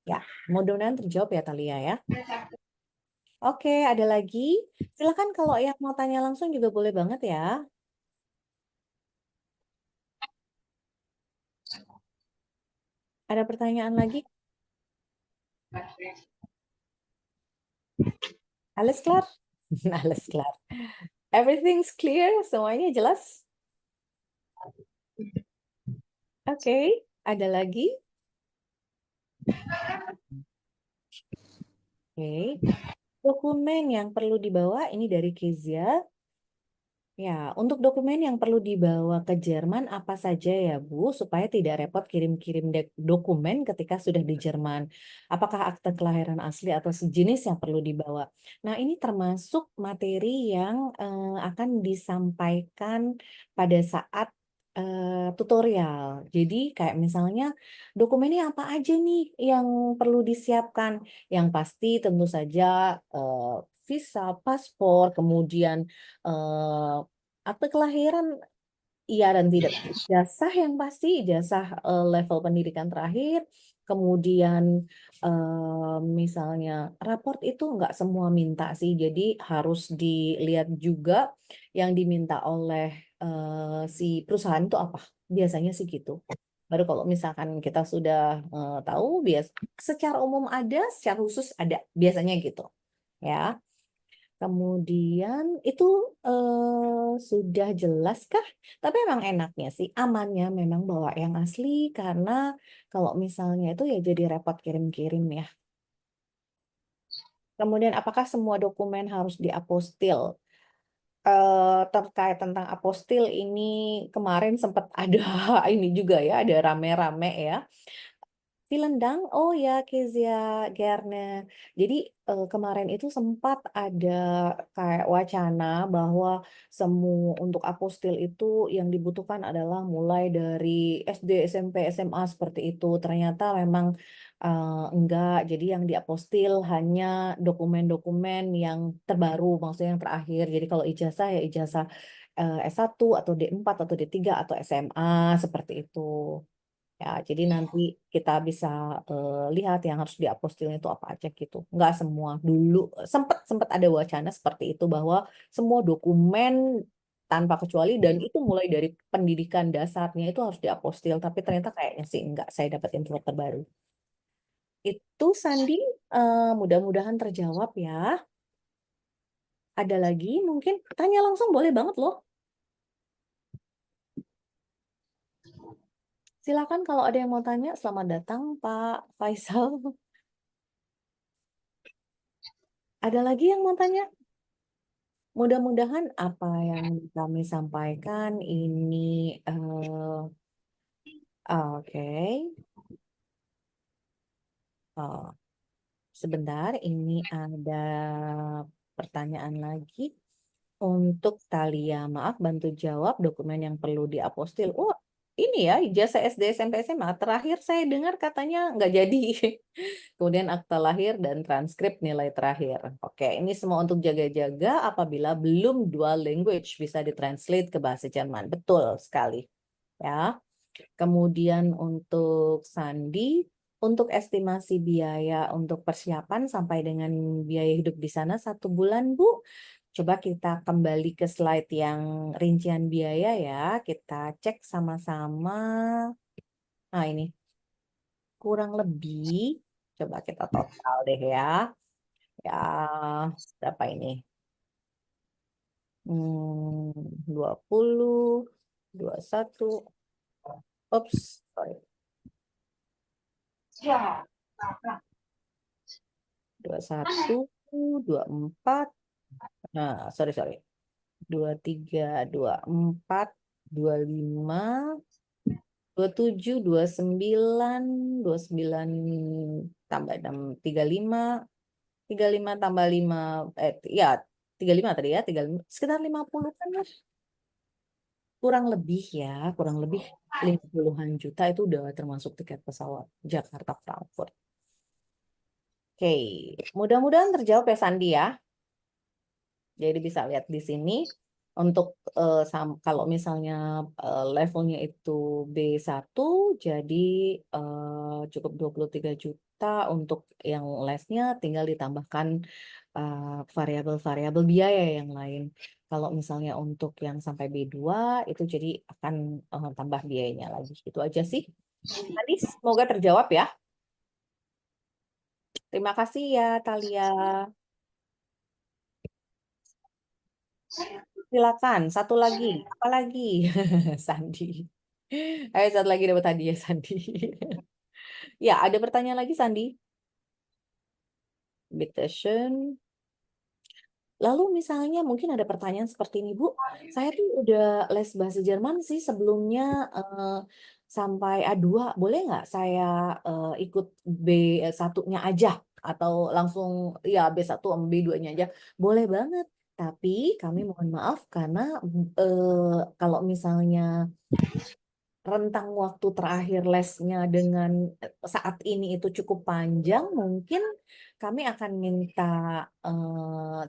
Ya, mudah-mudahan terjawab ya Talia ya. Oke, ada lagi? Silakan kalau yang mau tanya langsung juga boleh banget ya. Ada pertanyaan lagi? Alles klar? Alles klar. Everything's clear? Semuanya jelas? Oke, ada lagi? Oke. Dokumen yang perlu dibawa ini dari Kezia. Ya, untuk dokumen yang perlu dibawa ke Jerman apa saja ya Bu, supaya tidak repot kirim-kirim dokumen ketika sudah di Jerman. Apakah akte kelahiran asli atau sejenis yang perlu dibawa? Nah, ini termasuk materi yang akan disampaikan pada saat tutorial. Jadi kayak misalnya dokumennya apa aja nih yang perlu disiapkan? Yang pasti tentu saja visa, paspor, kemudian eh, akte kelahiran iya dan tidak. Ijazah yang pasti, ijazah level pendidikan terakhir, kemudian misalnya raport itu nggak semua minta sih, jadi harus dilihat juga yang diminta oleh si perusahaan itu apa. Biasanya sih gitu. Baru kalau misalkan kita sudah tahu, secara umum ada, secara khusus ada, biasanya gitu. Ya. Kemudian itu sudah jelaskah? Tapi emang enaknya sih, amannya memang bawa yang asli karena kalau misalnya itu ya jadi repot kirim-kirim ya. Kemudian apakah semua dokumen harus diapostil? Terkait tentang apostil ini kemarin sempat ada ini juga ya, ada rame-rame ya. Vilendang, oh ya Kezia Gerne. Jadi kemarin itu sempat ada kayak wacana bahwa semua untuk apostil itu yang dibutuhkan adalah mulai dari SD, SMP, SMA seperti itu. Ternyata memang enggak. Jadi yang diapostil hanya dokumen-dokumen yang terbaru, maksudnya yang terakhir. Jadi kalau ijazah ya ijazah S1 atau D4 atau D3 atau SMA seperti itu. Ya, jadi nanti kita bisa lihat yang harus diapostilnya itu apa aja gitu. Nggak semua. Dulu sempat sempat ada wacana seperti itu bahwa semua dokumen tanpa kecuali dan itu mulai dari pendidikan dasarnya itu harus diapostil. Tapi ternyata kayaknya sih enggak. Saya dapat info terbaru. Itu Sandi, mudah-mudahan terjawab ya. Ada lagi mungkin tanya langsung boleh banget loh. Silakan kalau ada yang mau tanya, selamat datang Pak Faisal. Ada lagi yang mau tanya? Mudah-mudahan apa yang kami sampaikan ini oke. Oh, sebentar, ini ada pertanyaan lagi untuk Thalia. Maaf, bantu jawab dokumen yang perlu diapostil. Oh, ini ya ijazah SD, SMP, SMA. Terakhir saya dengar katanya nggak jadi. Kemudian akta lahir dan transkrip nilai terakhir. Oke, ini semua untuk jaga-jaga apabila belum dual language bisa ditranslate ke bahasa Jerman. Betul sekali. Ya. Kemudian untuk Sandi, untuk estimasi biaya untuk persiapan sampai dengan biaya hidup di sana 1 bulan, Bu. Coba kita kembali ke slide yang rincian biaya ya. Kita cek sama-sama. Nah, ini kurang lebih. Coba kita total deh ya. Ya, berapa ini? 20, 21. Oops, sorry. 21, 24. Nah, sorry. 23, 24, 25, 27, 29, 29 tambah 6, 35, 35 tambah 5, ya 35 tadi ya, 35, sekitar 50 kan Mas? Kurang lebih ya, kurang lebih 50-an juta itu udah termasuk tiket pesawat Jakarta Frankfurt. Oke, mudah-mudahan terjawab ya Sandi ya. Jadi bisa lihat di sini untuk kalau misalnya levelnya itu B1 jadi cukup 23 juta untuk yang lesnya tinggal ditambahkan variabel-variabel biaya yang lain. Kalau misalnya untuk yang sampai B2 itu jadi akan tambah biayanya lagi. Itu aja sih. Tadi semoga terjawab ya. Terima kasih ya Thalia. Silakan, satu lagi. Apa lagi? Sandi. Ayo satu lagi dapat hadiah Sandi. Ya, ada pertanyaan lagi Sandi? Bitteschön. Lalu misalnya mungkin ada pertanyaan seperti ini, Bu. Saya tuh udah les bahasa Jerman sih sebelumnya sampai A2. Boleh nggak saya ikut B1-nya aja? Atau langsung ya B1 sama B2-nya aja? Boleh banget. Tapi kami mohon maaf karena kalau misalnya rentang waktu terakhir lesnya dengan saat ini itu cukup panjang, mungkin kami akan minta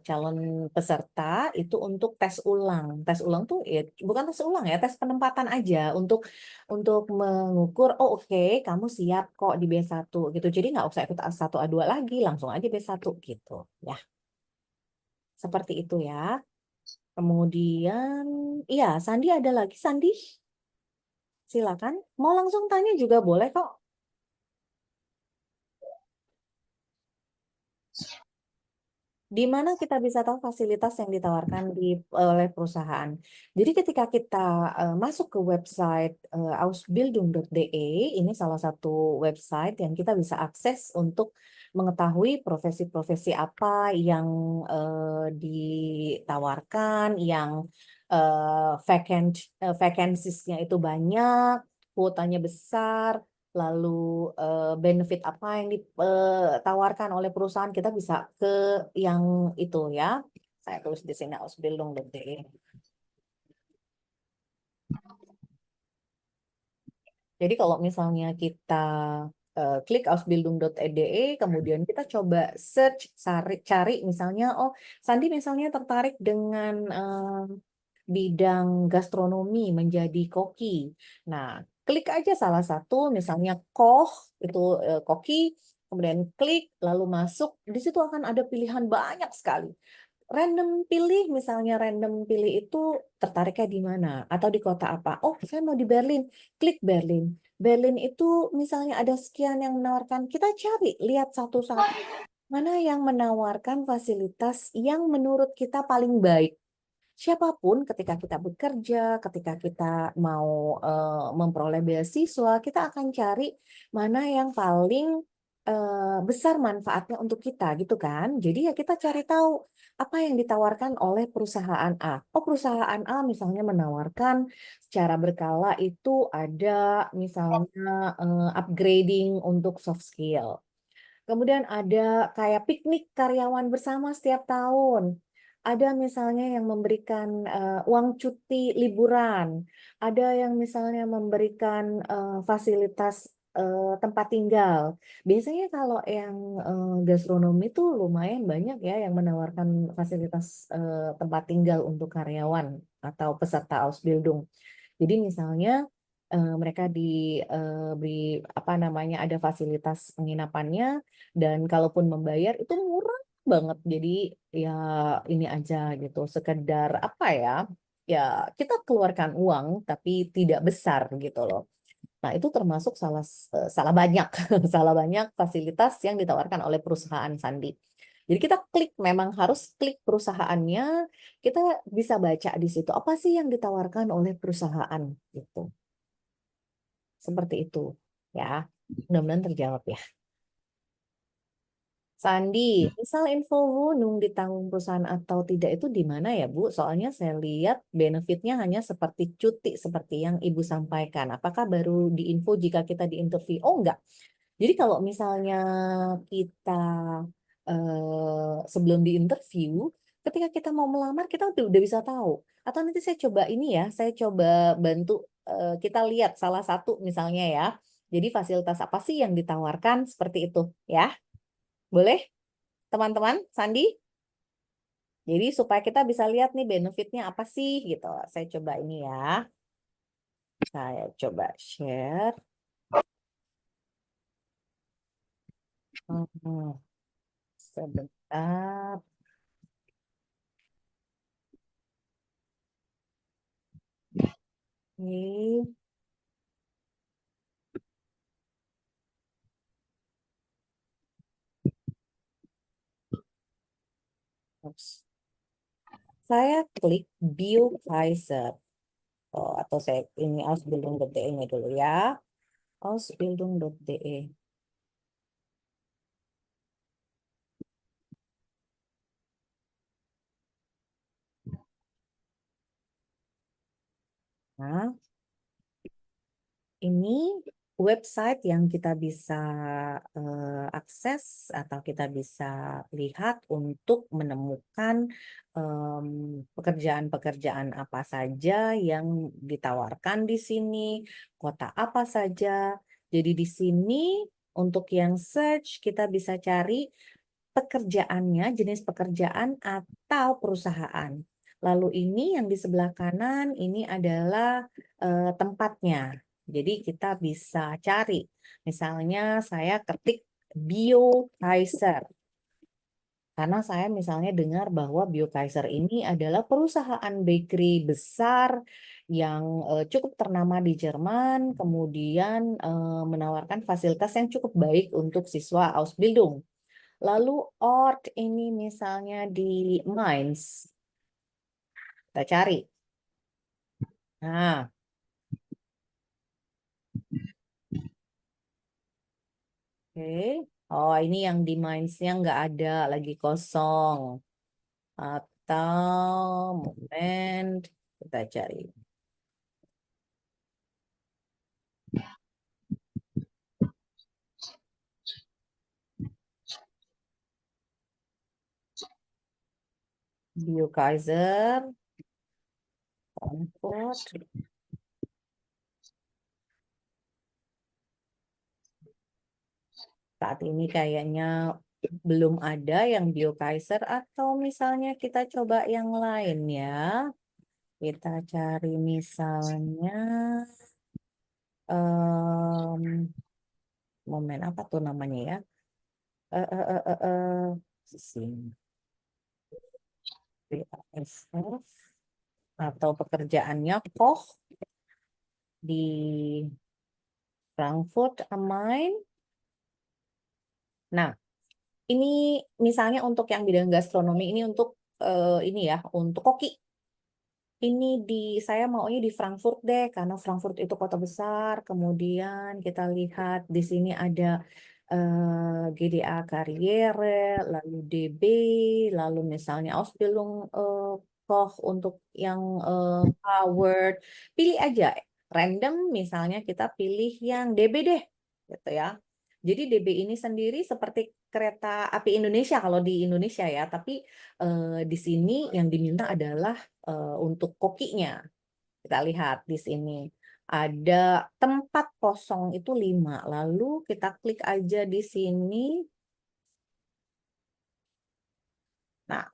calon peserta itu untuk tes ulang. Tes ulang tuh ya bukan tes ulang ya, tes penempatan aja untuk mengukur, oh oke, kamu siap kok di B1 gitu. Jadi nggak usah ikut A1 A2 lagi, langsung aja B1 gitu. Ya, seperti itu ya. Kemudian, iya, Sandi ada lagi, Sandi? Silakan. Mau langsung tanya juga boleh kok. Di mana kita bisa tahu fasilitas yang ditawarkan oleh perusahaan. Jadi ketika kita masuk ke website ausbildung.de, ini salah satu website yang kita bisa akses untuk mengetahui profesi-profesi apa yang ditawarkan, yang vacancies-nya itu banyak, kuotanya besar, lalu benefit apa yang ditawarkan oleh perusahaan, kita bisa ke yang itu ya. Saya tulis di sini ausbildung.de. Jadi kalau misalnya kita klik ausbildung.de, kemudian kita coba search, cari misalnya, oh Sandi misalnya tertarik dengan bidang gastronomi menjadi koki. Nah, klik aja salah satu, misalnya Koch, itu koki, kemudian klik, lalu masuk, di situ akan ada pilihan banyak sekali. Random pilih, misalnya random pilih itu tertariknya di mana atau di kota apa. Oh, saya mau di Berlin. Klik Berlin. Berlin itu misalnya ada sekian yang menawarkan. Kita cari, lihat satu-satu. Mana yang menawarkan fasilitas yang menurut kita paling baik. siapapun ketika kita bekerja, ketika kita mau memperoleh beasiswa, kita akan cari mana yang paling besar manfaatnya untuk kita gitu kan. Jadi ya kita cari tahu apa yang ditawarkan oleh perusahaan A. Oh, perusahaan A misalnya menawarkan secara berkala itu ada misalnya upgrading untuk soft skill. Kemudian ada kayak piknik karyawan bersama setiap tahun. Ada misalnya yang memberikan uang cuti liburan. Ada yang misalnya memberikan fasilitas tempat tinggal. Biasanya kalau yang gastronomi itu lumayan banyak ya yang menawarkan fasilitas tempat tinggal untuk karyawan atau peserta Ausbildung. Jadi misalnya mereka diberi apa namanya ada fasilitas penginapannya dan kalaupun membayar itu murah banget. Jadi ya ini aja gitu, sekedar apa ya? Ya kita keluarkan uang tapi tidak besar gitu loh. Nah, itu termasuk salah banyak salah banyak fasilitas yang ditawarkan oleh perusahaan Sandi. Jadi kita klik, memang harus klik perusahaannya, kita bisa baca di situ apa sih yang ditawarkan oleh perusahaan gitu. Seperti itu ya. Mudah-mudahan terjawab ya. Sandi, misal info Wunung ditanggung perusahaan atau tidak itu di mana ya Bu? Soalnya saya lihat benefitnya hanya seperti cuti seperti yang Ibu sampaikan. Apakah baru diinfo jika kita diinterview? Oh enggak. Jadi kalau misalnya kita sebelum diinterview, ketika kita mau melamar kita udah bisa tahu. Atau nanti saya coba ini ya, saya coba bantu kita lihat salah satu misalnya ya. Jadi fasilitas apa sih yang ditawarkan seperti itu ya? Boleh teman-teman, Sandi? Jadi supaya kita bisa lihat nih benefitnya apa sih gitu. Saya coba ini ya. Saya coba share. Hmm, sebentar. Oke. Oops. Saya klik Bio Kaiser. Oh, atau saya ini ausbildung.de-nya dulu ya. Ausbildung.de. Nah, ini website yang kita bisa akses atau kita bisa lihat untuk menemukan pekerjaan-pekerjaan apa saja yang ditawarkan di sini, kota apa saja. Jadi di sini untuk yang search kita bisa cari pekerjaannya, jenis pekerjaan atau perusahaan. Lalu ini yang di sebelah kanan ini adalah tempatnya. Jadi kita bisa cari. Misalnya saya ketik Bio Kaiser. Karena saya misalnya dengar bahwa Bio Kaiser ini adalah perusahaan bakery besar yang cukup ternama di Jerman, kemudian menawarkan fasilitas yang cukup baik untuk siswa Ausbildung. Lalu Ort ini misalnya di Mainz. Kita cari. Nah, oke. Oh, ini yang di Mainz-nya nggak ada, lagi kosong. Atau moment, kita cari. Bio Kaiser, Frankfurt. Saat ini kayaknya belum ada yang Bio Kaiser atau misalnya kita coba yang lain ya. Kita cari misalnya momen apa tuh namanya ya? Sing BASF atau pekerjaannya Koch di Frankfurt am Main. Nah, ini misalnya untuk yang bidang gastronomi ini untuk ini ya, untuk koki. ini saya maunya di Frankfurt deh, karena Frankfurt itu kota besar. Kemudian kita lihat di sini ada GDA Karriere, lalu DB, lalu misalnya Ausbildung Koch untuk yang Harvard. Pilih aja random, misalnya kita pilih yang DB deh, gitu ya. Jadi DB ini sendiri seperti kereta api Indonesia kalau di Indonesia ya, tapi di sini yang diminta adalah untuk kokinya. Kita lihat di sini ada tempat kosong itu 5. Lalu kita klik aja di sini. Nah,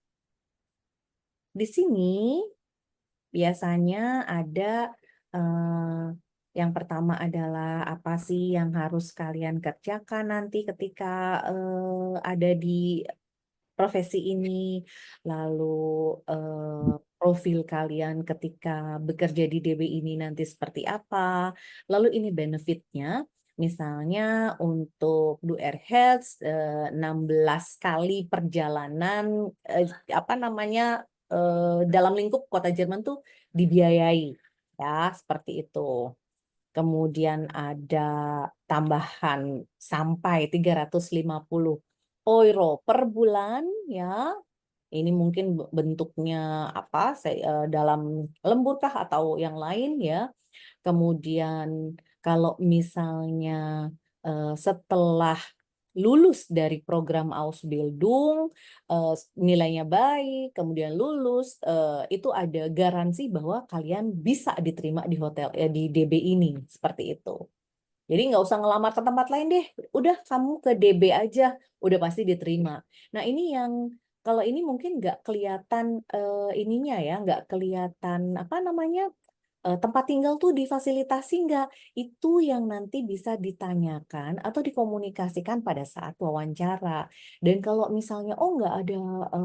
di sini biasanya ada yang pertama adalah apa sih yang harus kalian kerjakan nanti ketika ada di profesi ini, lalu profil kalian ketika bekerja di DB ini nanti seperti apa, lalu ini benefitnya, misalnya untuk Do Airheads 16 kali perjalanan apa namanya dalam lingkup kota Jerman tuh dibiayai, ya seperti itu. Kemudian ada tambahan sampai 350 euro per bulan ya. Ini mungkin bentuknya apa dalam lembur kah atau yang lain ya. Kemudian kalau misalnya setelah lulus dari program Ausbildung, nilainya baik, kemudian lulus, itu ada garansi bahwa kalian bisa diterima di hotel di DB ini, seperti itu. Jadi nggak usah ngelamar ke tempat lain deh, udah kamu ke DB aja, udah pasti diterima. Nah ini yang kalau ini mungkin nggak kelihatan ininya ya, nggak kelihatan apa namanya tempat tinggal tuh difasilitasi nggak? Itu yang nanti bisa ditanyakan atau dikomunikasikan pada saat wawancara. Dan kalau misalnya oh nggak ada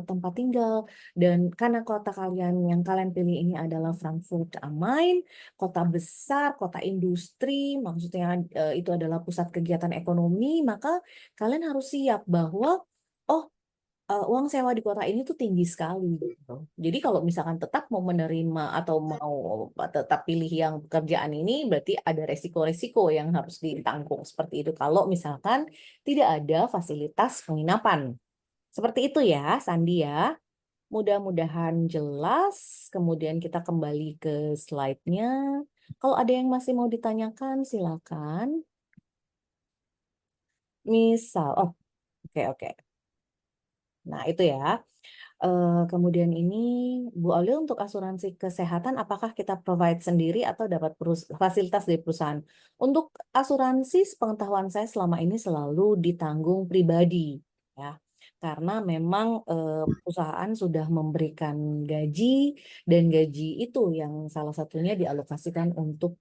tempat tinggal dan karena kota kalian yang kalian pilih ini adalah Frankfurt am Main, kota besar, kota industri, maksudnya itu adalah pusat kegiatan ekonomi, maka kalian harus siap bahwa oh uang sewa di kota ini tuh tinggi sekali gitu. Jadi kalau misalkan tetap mau menerima atau mau tetap pilih yang pekerjaan ini, berarti ada resiko-resiko yang harus ditanggung seperti itu. Kalau misalkan tidak ada fasilitas penginapan. Seperti itu ya, Sandi ya. Mudah-mudahan jelas. Kemudian kita kembali ke slide-nya. Kalau ada yang masih mau ditanyakan, silakan. Misal, oh oke oke. Nah itu ya. Kemudian ini Bu Alia untuk asuransi kesehatan apakah kita provide sendiri atau dapat fasilitas dari perusahaan? Untuk asuransi sepengetahuan saya selama ini selalu ditanggung pribadi ya. Karena memang perusahaan sudah memberikan gaji dan gaji itu yang salah satunya dialokasikan untuk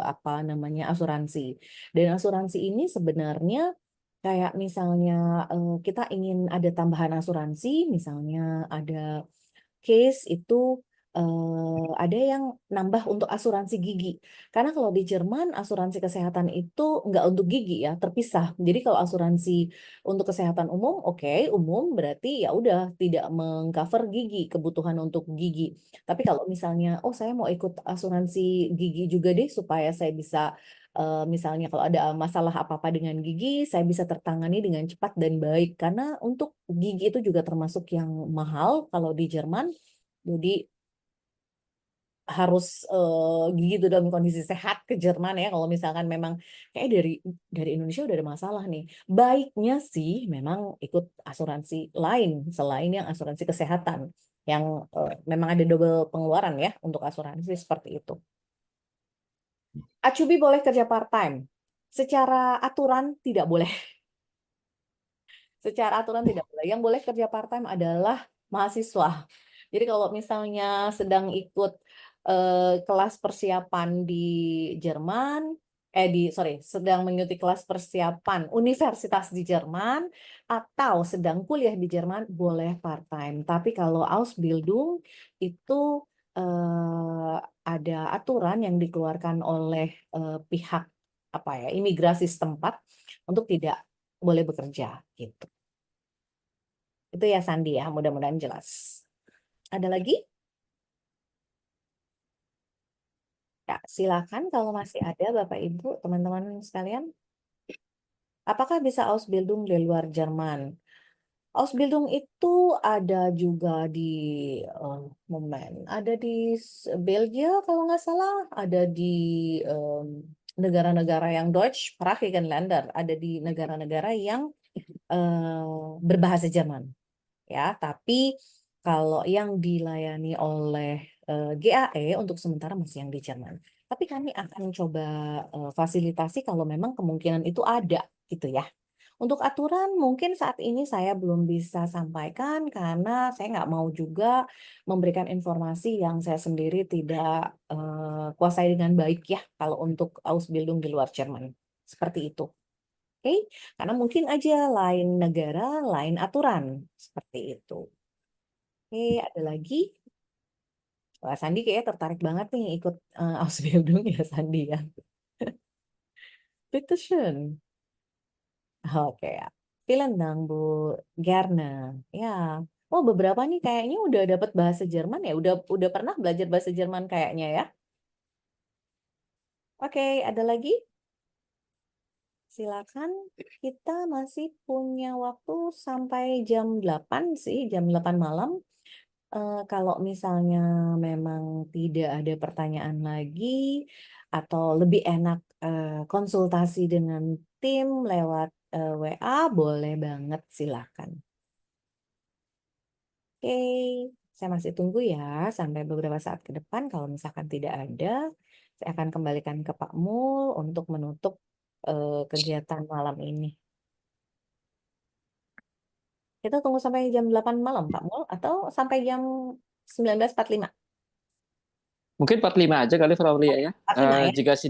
apa namanya asuransi. Dan asuransi ini sebenarnya kayak misalnya kita ingin ada tambahan asuransi, misalnya ada case itu ada yang nambah untuk asuransi gigi. Karena kalau di Jerman asuransi kesehatan itu nggak untuk gigi ya, terpisah. Jadi kalau asuransi untuk kesehatan umum, oke, umum berarti ya udah tidak mengcover gigi, kebutuhan untuk gigi. Tapi kalau misalnya, oh saya mau ikut asuransi gigi juga deh supaya saya bisa misalnya kalau ada masalah apa-apa dengan gigi, saya bisa tertangani dengan cepat dan baik. Karena untuk gigi itu juga termasuk yang mahal kalau di Jerman. Jadi harus gigi itu dalam kondisi sehat ke Jerman ya. Kalau misalkan memang kayak dari Indonesia udah ada masalah nih. Baiknya sih memang ikut asuransi lain selain yang asuransi kesehatan yang memang ada double pengeluaran ya untuk asuransi seperti itu. Acubi boleh kerja part-time. Secara aturan tidak boleh. Secara aturan tidak boleh. Yang boleh kerja part-time adalah mahasiswa. Jadi kalau misalnya sedang ikut kelas persiapan di Jerman, sedang mengikuti kelas persiapan universitas di Jerman, atau sedang kuliah di Jerman, boleh part-time. Tapi kalau Ausbildung itu ada aturan yang dikeluarkan oleh pihak apa ya imigrasi setempat untuk tidak boleh bekerja gitu. Itu ya Sandi ya, mudah-mudahan jelas. Ada lagi? Ya, silakan kalau masih ada Bapak Ibu, teman-teman sekalian. Apakah bisa Ausbildung di luar Jerman? Ausbildung itu ada juga di ada di Belgia kalau nggak salah, ada di em, negara-negara yang Deutschsprachigen Länder, ada di negara-negara yang berbahasa Jerman, ya. Tapi kalau yang dilayani oleh GAE untuk sementara masih yang di Jerman. Tapi kami akan coba fasilitasi kalau memang kemungkinan itu ada, gitu ya. Untuk aturan mungkin saat ini saya belum bisa sampaikan karena saya nggak mau juga memberikan informasi yang saya sendiri tidak kuasai dengan baik ya kalau untuk Ausbildung di luar Jerman. Seperti itu. Oke, karena mungkin aja lain negara, lain aturan. Seperti itu. Oke, ada lagi? Wah, Sandi kayaknya tertarik banget nih ikut Ausbildung ya Sandi ya. Bitteschön. Oke ya. Vielen Dank, Bu Gerne. Ya. Oh, beberapa nih kayaknya udah dapat bahasa Jerman ya. Udah pernah belajar bahasa Jerman kayaknya ya. Oke, ada lagi? Silakan. Kita masih punya waktu sampai jam 8 sih, jam 8 malam. Kalau misalnya memang tidak ada pertanyaan lagi atau lebih enak konsultasi dengan tim lewat WA, boleh banget silakan. Oke, saya masih tunggu ya sampai beberapa saat ke depan. Kalau misalkan tidak ada, saya akan kembalikan ke Pak Mul untuk menutup kegiatan malam ini. Kita tunggu sampai jam 8 malam, Pak Mul, atau sampai jam 19.45. Mungkin 45 aja kali Fraulia ya. 45 ya. Jika Oke.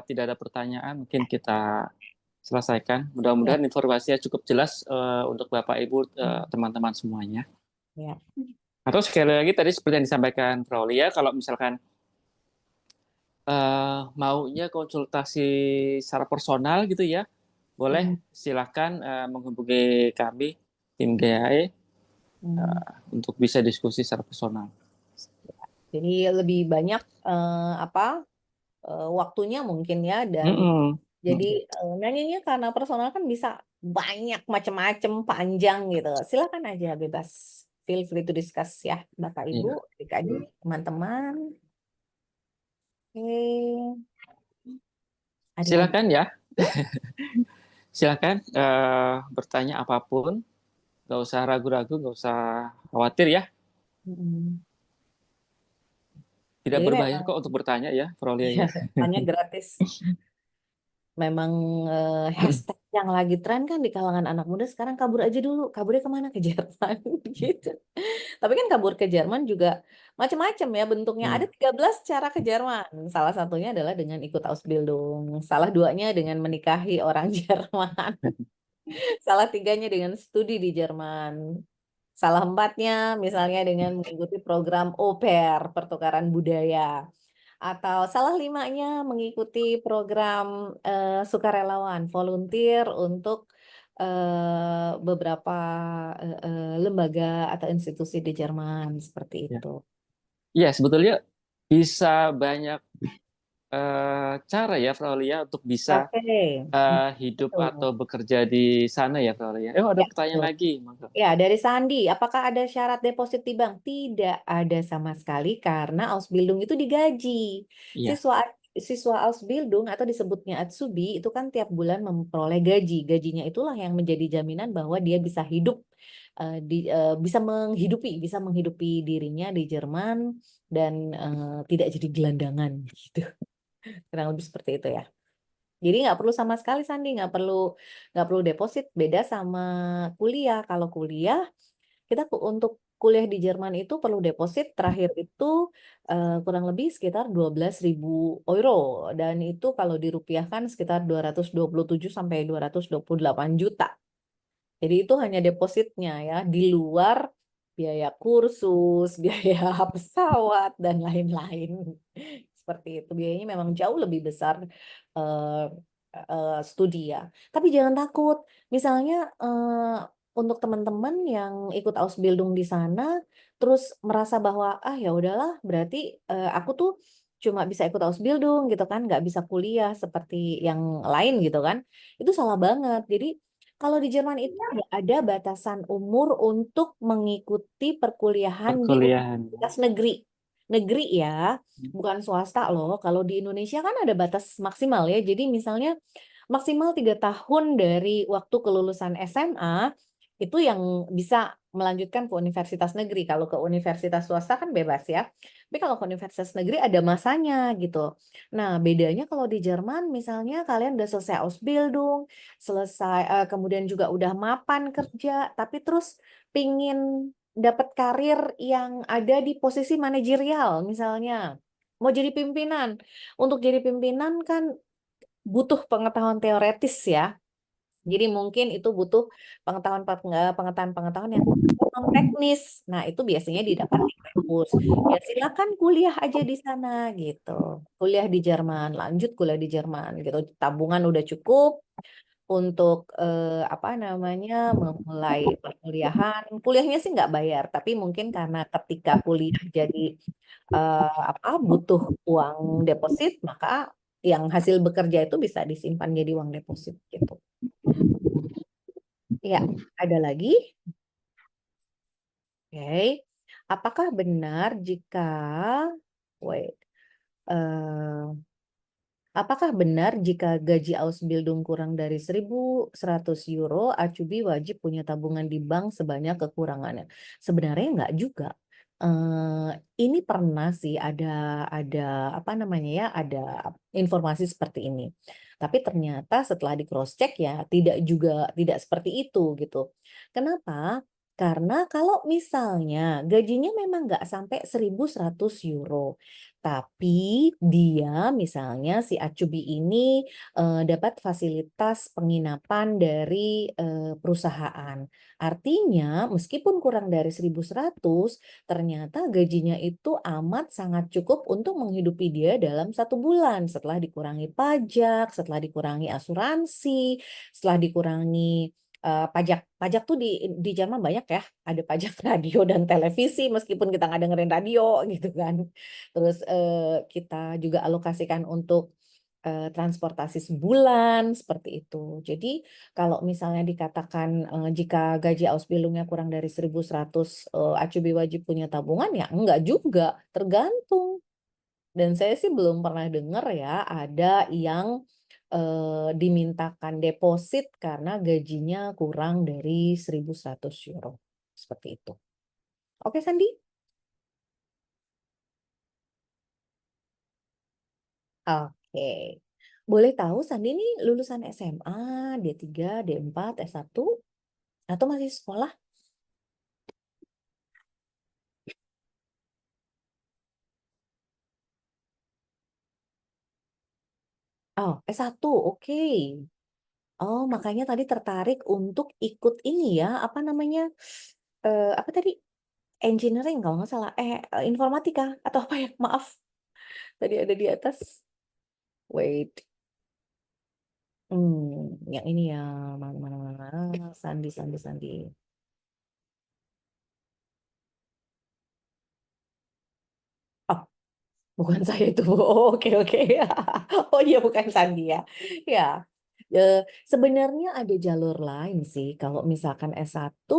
tidak ada pertanyaan, mungkin kita selesaikan. Ya, Mudah-mudahan informasinya cukup jelas untuk Bapak Ibu hmm, teman-teman semuanya. ya. Atau sekali lagi tadi seperti yang disampaikan Fraulia, kalau misalkan maunya konsultasi secara personal gitu ya, boleh Hmm, silakan menghubungi kami tim GAE hmm. untuk bisa diskusi secara personal. Jadi lebih banyak apa waktunya mungkin ya, dan Mm-mm. jadi nyanyinya karena personal kan bisa banyak macam-macam panjang gitu. Silakan aja bebas. Feel free to discuss ya Bapak Ibu, Iya. adik-adik, teman-teman. Oke, ada lagi? Silakan ya, Ya? silakan bertanya apapun, nggak usah ragu-ragu, nggak usah khawatir ya. Hmm. Tidak Jadi berbayar memang kok untuk bertanya ya, Fraulia ya, ya. hanya gratis. Memang hashtag yang lagi tren kan di kalangan anak muda sekarang, kabur aja dulu. Kaburnya kemana? Ke Jerman gitu. Tapi kan kabur ke Jerman juga macam-macam ya bentuknya. Ada Hmm. 13 cara ke Jerman. Salah satunya adalah dengan ikut Ausbildung. Salah duanya dengan menikahi orang Jerman. Salah tiganya dengan studi di Jerman. Salah empatnya misalnya dengan mengikuti program au pair, pertukaran budaya. Atau salah limanya mengikuti program sukarelawan, volunteer untuk beberapa lembaga atau institusi di Jerman, seperti Ya. itu. Iya, sebetulnya bisa banyak cara ya, Fraulia, untuk bisa Oke. hidup atau Betul. bekerja di sana ya, Fraulia. Ada Ya, pertanyaan betul. lagi, Mangga. Ya, dari Sandi, apakah ada syarat deposit di bank? Tidak ada sama sekali karena Ausbildung itu digaji. Iya, Siswa siswa Ausbildung atau disebutnya Atsubi itu kan tiap bulan memperoleh gaji. Gajinya itulah yang menjadi jaminan bahwa dia bisa hidup bisa menghidupi dirinya di Jerman dan tidak jadi gelandangan gitu. Kurang lebih seperti itu ya. Jadi nggak perlu sama sekali Sandi, nggak perlu deposit. Beda sama kuliah. Kalau kuliah kita untuk kuliah di Jerman itu perlu deposit terakhir itu kurang lebih sekitar 12.000 euro, dan itu kalau dirupiahkan sekitar 227 sampai 228 juta. Jadi itu hanya depositnya ya, di luar biaya kursus, biaya pesawat dan lain-lain. Seperti itu. Biayanya memang jauh lebih besar eh, studi ya. Tapi jangan takut. Misalnya untuk teman-teman yang ikut Ausbildung di sana terus merasa bahwa ya udahlah berarti aku tuh cuma bisa ikut Ausbildung gitu kan, nggak bisa kuliah seperti yang lain gitu kan, itu salah banget. Jadi kalau di Jerman itu nggak ada batasan umur untuk mengikuti perkuliahan di Perkuliahan. universitas negeri. Negeri ya, bukan swasta loh. Kalau di Indonesia kan ada batas maksimal ya. Jadi misalnya maksimal 3 tahun dari waktu kelulusan SMA itu yang bisa melanjutkan ke universitas negeri. Kalau ke universitas swasta kan bebas ya. Tapi kalau ke universitas negeri ada masanya gitu. Nah, bedanya kalau di Jerman misalnya kalian udah selesai Ausbildung, selesai kemudian juga udah mapan kerja, tapi terus pingin dapat karir yang ada di posisi manajerial misalnya. Mau jadi pimpinan. Untuk jadi pimpinan kan butuh pengetahuan teoretis ya. Jadi mungkin itu butuh pengetahuan-pengetahuan yang non teknis. Nah, itu biasanya didapat di kampus. Ya silakan kuliah aja di sana gitu. Kuliah di Jerman, lanjut kuliah di Jerman gitu. Tabungan udah cukup untuk apa namanya memulai perkuliahan. Kuliahnya sih nggak bayar, tapi mungkin karena ketika kuliah jadi apa butuh uang deposit, maka yang hasil bekerja itu bisa disimpan jadi uang deposit gitu. Ya, ada lagi? Oke. Apakah benar jika wait eh, apakah benar jika gaji Ausbildung kurang dari 1.100 euro, Acubi wajib punya tabungan di bank sebanyak kekurangannya? Sebenarnya enggak juga. Eh, ini pernah sih ada apa namanya ya, ada informasi seperti ini. Tapi ternyata setelah di cross check ya tidak seperti itu gitu. Kenapa? Karena kalau misalnya gajinya memang nggak sampai 1.100 euro, tapi dia misalnya si Acubi ini dapat fasilitas penginapan dari perusahaan. Artinya meskipun kurang dari 1.100, ternyata gajinya itu amat sangat cukup untuk menghidupi dia dalam 1 bulan setelah dikurangi pajak, setelah dikurangi asuransi, setelah dikurangi pajak. Pajak tuh di Jerman banyak ya, ada pajak radio dan televisi meskipun kita nggak dengerin radio gitu kan. Terus kita juga alokasikan untuk transportasi sebulan seperti itu. Jadi kalau misalnya dikatakan jika gaji Ausbildungnya kurang dari 1.100 Acubi wajib punya tabungan ya enggak juga, tergantung. Dan saya sih belum pernah dengar ya ada yang dimintakan deposit karena gajinya kurang dari 1.100 euro. Seperti itu. Oke, Sandi? Oke. Boleh tahu Sandi ini lulusan SMA, D3, D4, S1, atau masih sekolah? Oh, S1, oke. Oh, makanya tadi tertarik untuk ikut ini ya, apa namanya? Apa tadi? Engineering kalau nggak salah. Informatika atau apa ya? Maaf, tadi ada di atas. Wait. Yang ini ya, mana-mana. Sandi, Sandi, Sandi. Oh, bukan saya itu. Oh, oke, oke. Oh iya, bukan Sandi ya. Ya, eh, sebenarnya ada jalur lain sih. Kalau misalkan S1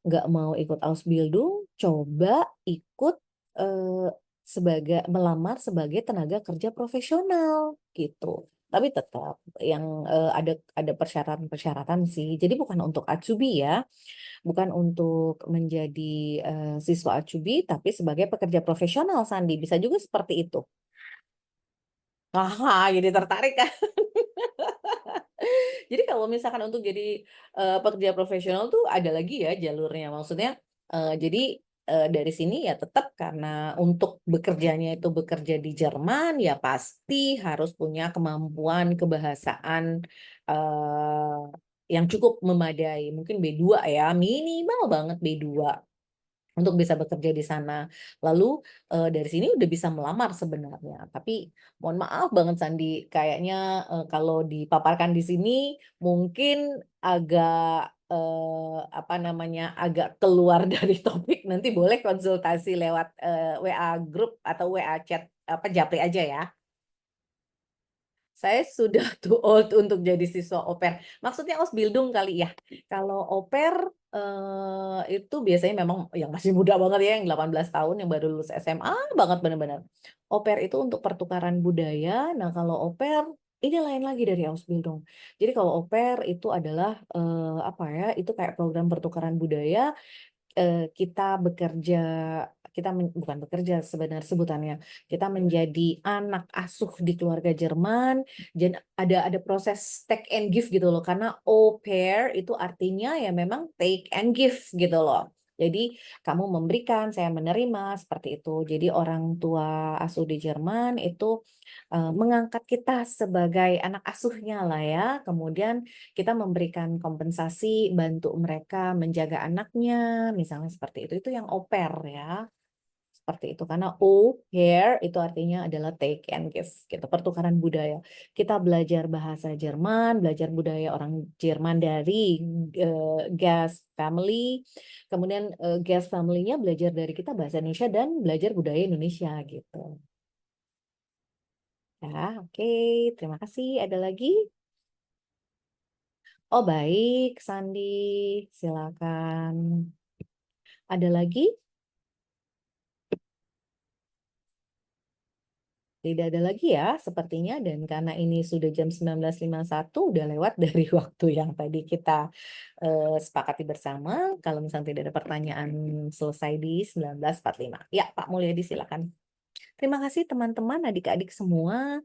nggak mau ikut Ausbildung, coba ikut eh, sebagai melamar sebagai tenaga kerja profesional gitu. Tapi tetap yang ada persyaratan-persyaratan sih. Jadi bukan untuk Atsubi ya, bukan untuk menjadi siswa Atsubi, tapi sebagai pekerja profesional, Sandi. Bisa juga seperti itu. Ah, jadi tertarik kan? Jadi kalau misalkan untuk jadi pekerja profesional tuh ada lagi ya jalurnya. Maksudnya jadi dari sini ya tetap karena untuk bekerjanya itu bekerja di Jerman ya pasti harus punya kemampuan kebahasaan eh, yang cukup memadai. Mungkin B2 ya, minimal banget B2 untuk bisa bekerja di sana. Lalu dari sini udah bisa melamar sebenarnya. Tapi mohon maaf banget Sandi, kayaknya kalau dipaparkan di sini mungkin agak apa namanya agak keluar dari topik. Nanti boleh konsultasi lewat WA grup atau WA chat japri aja ya. Saya sudah too old untuk jadi siswa au pair. Maksudnya Ausbildung kali ya. Kalau au pair itu biasanya memang yang masih muda banget ya, yang 18 tahun, yang baru lulus SMA banget benar-benar. Au pair itu untuk pertukaran budaya. Nah, kalau au pair ini lain lagi dari Ausbildung. Jadi kalau au pair itu adalah apa ya? Itu kayak program pertukaran budaya. Kita bekerja, bukan bekerja sebenarnya sebutannya, kita menjadi anak asuh di keluarga Jerman, dan ada proses take and give gitu loh, karena au pair itu artinya ya memang take and give gitu loh. Jadi kamu memberikan, saya menerima, seperti itu. Jadi orang tua asuh di Jerman itu mengangkat kita sebagai anak asuhnya lah ya. Kemudian kita memberikan kompensasi, bantu mereka menjaga anaknya, misalnya seperti itu. Itu yang au pair ya. Seperti itu. Karena au pair itu artinya adalah take and give, gitu, pertukaran budaya. Kita belajar bahasa Jerman, belajar budaya orang Jerman dari guest family. Kemudian guest family-nya belajar dari kita bahasa Indonesia dan belajar budaya Indonesia gitu. Ya, oke. Terima kasih. Ada lagi? Oh, baik, Sandi. Silakan. Ada lagi? Tidak ada lagi ya, sepertinya. Dan karena ini sudah jam 19.51, udah lewat dari waktu yang tadi kita sepakati bersama. Kalau misalnya tidak ada pertanyaan, selesai di 19.45. Ya, Pak Mulyadi, silakan. Terima kasih teman-teman, adik-adik semua.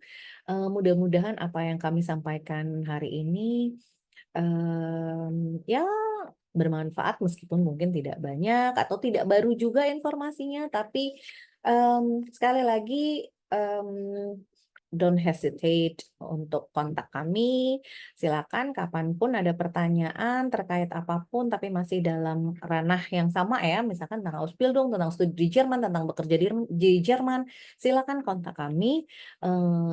Mudah-mudahan apa yang kami sampaikan hari ini ya bermanfaat, meskipun mungkin tidak banyak atau tidak baru juga informasinya, tapi sekali lagi don't hesitate untuk kontak kami. Silakan kapanpun ada pertanyaan terkait apapun, tapi masih dalam ranah yang sama ya, misalkan tentang Ausbildung, tentang studi di Jerman, tentang bekerja di Jerman, silakan kontak kami.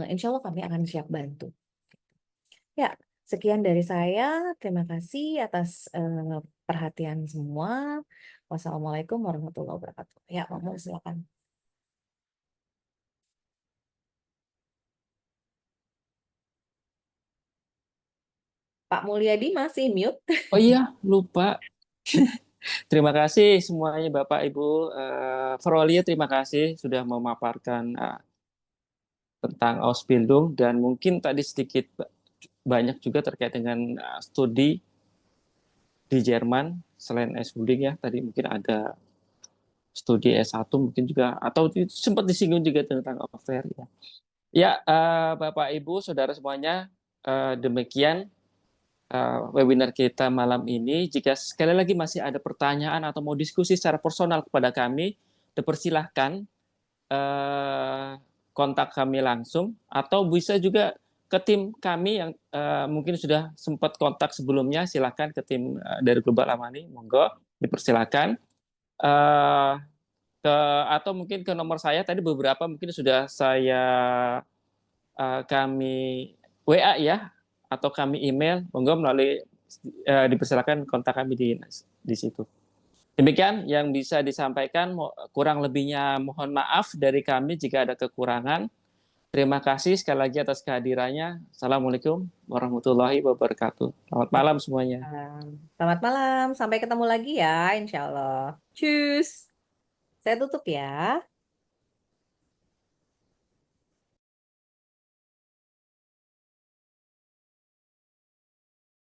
Insya Allah kami akan siap bantu. Ya, sekian dari saya. Terima kasih atas perhatian semua. Wassalamualaikum warahmatullahi wabarakatuh. Ya, Pak, silakan. Pak Mulyadi masih mute. Oh iya, lupa. Terima kasih semuanya Bapak Ibu. Verolia, terima kasih sudah memaparkan tentang Ausbildung, dan mungkin tadi sedikit banyak juga terkait dengan studi di Jerman selain S-Building ya. Tadi mungkin ada studi S1 mungkin juga, atau sempat disinggung juga tentang offer ya. Ya, Bapak Ibu, Saudara semuanya, demikian webinar kita malam ini. Jika sekali lagi masih ada pertanyaan atau mau diskusi secara personal kepada kami, dipersilahkan kontak kami langsung, atau bisa juga ke tim kami yang mungkin sudah sempat kontak sebelumnya. Silakan ke tim dari Global Amani, monggo dipersilakan. Atau mungkin ke nomor saya tadi, beberapa mungkin sudah saya kami WA ya, atau kami email, monggo melalui dipersilakan kontak kami di situ. Demikian yang bisa disampaikan, kurang lebihnya mohon maaf dari kami jika ada kekurangan. Terima kasih sekali lagi atas kehadirannya. Assalamualaikum warahmatullahi wabarakatuh. Selamat malam semuanya. Selamat malam, sampai ketemu lagi ya, insya Allah. Tschüss. Saya tutup ya.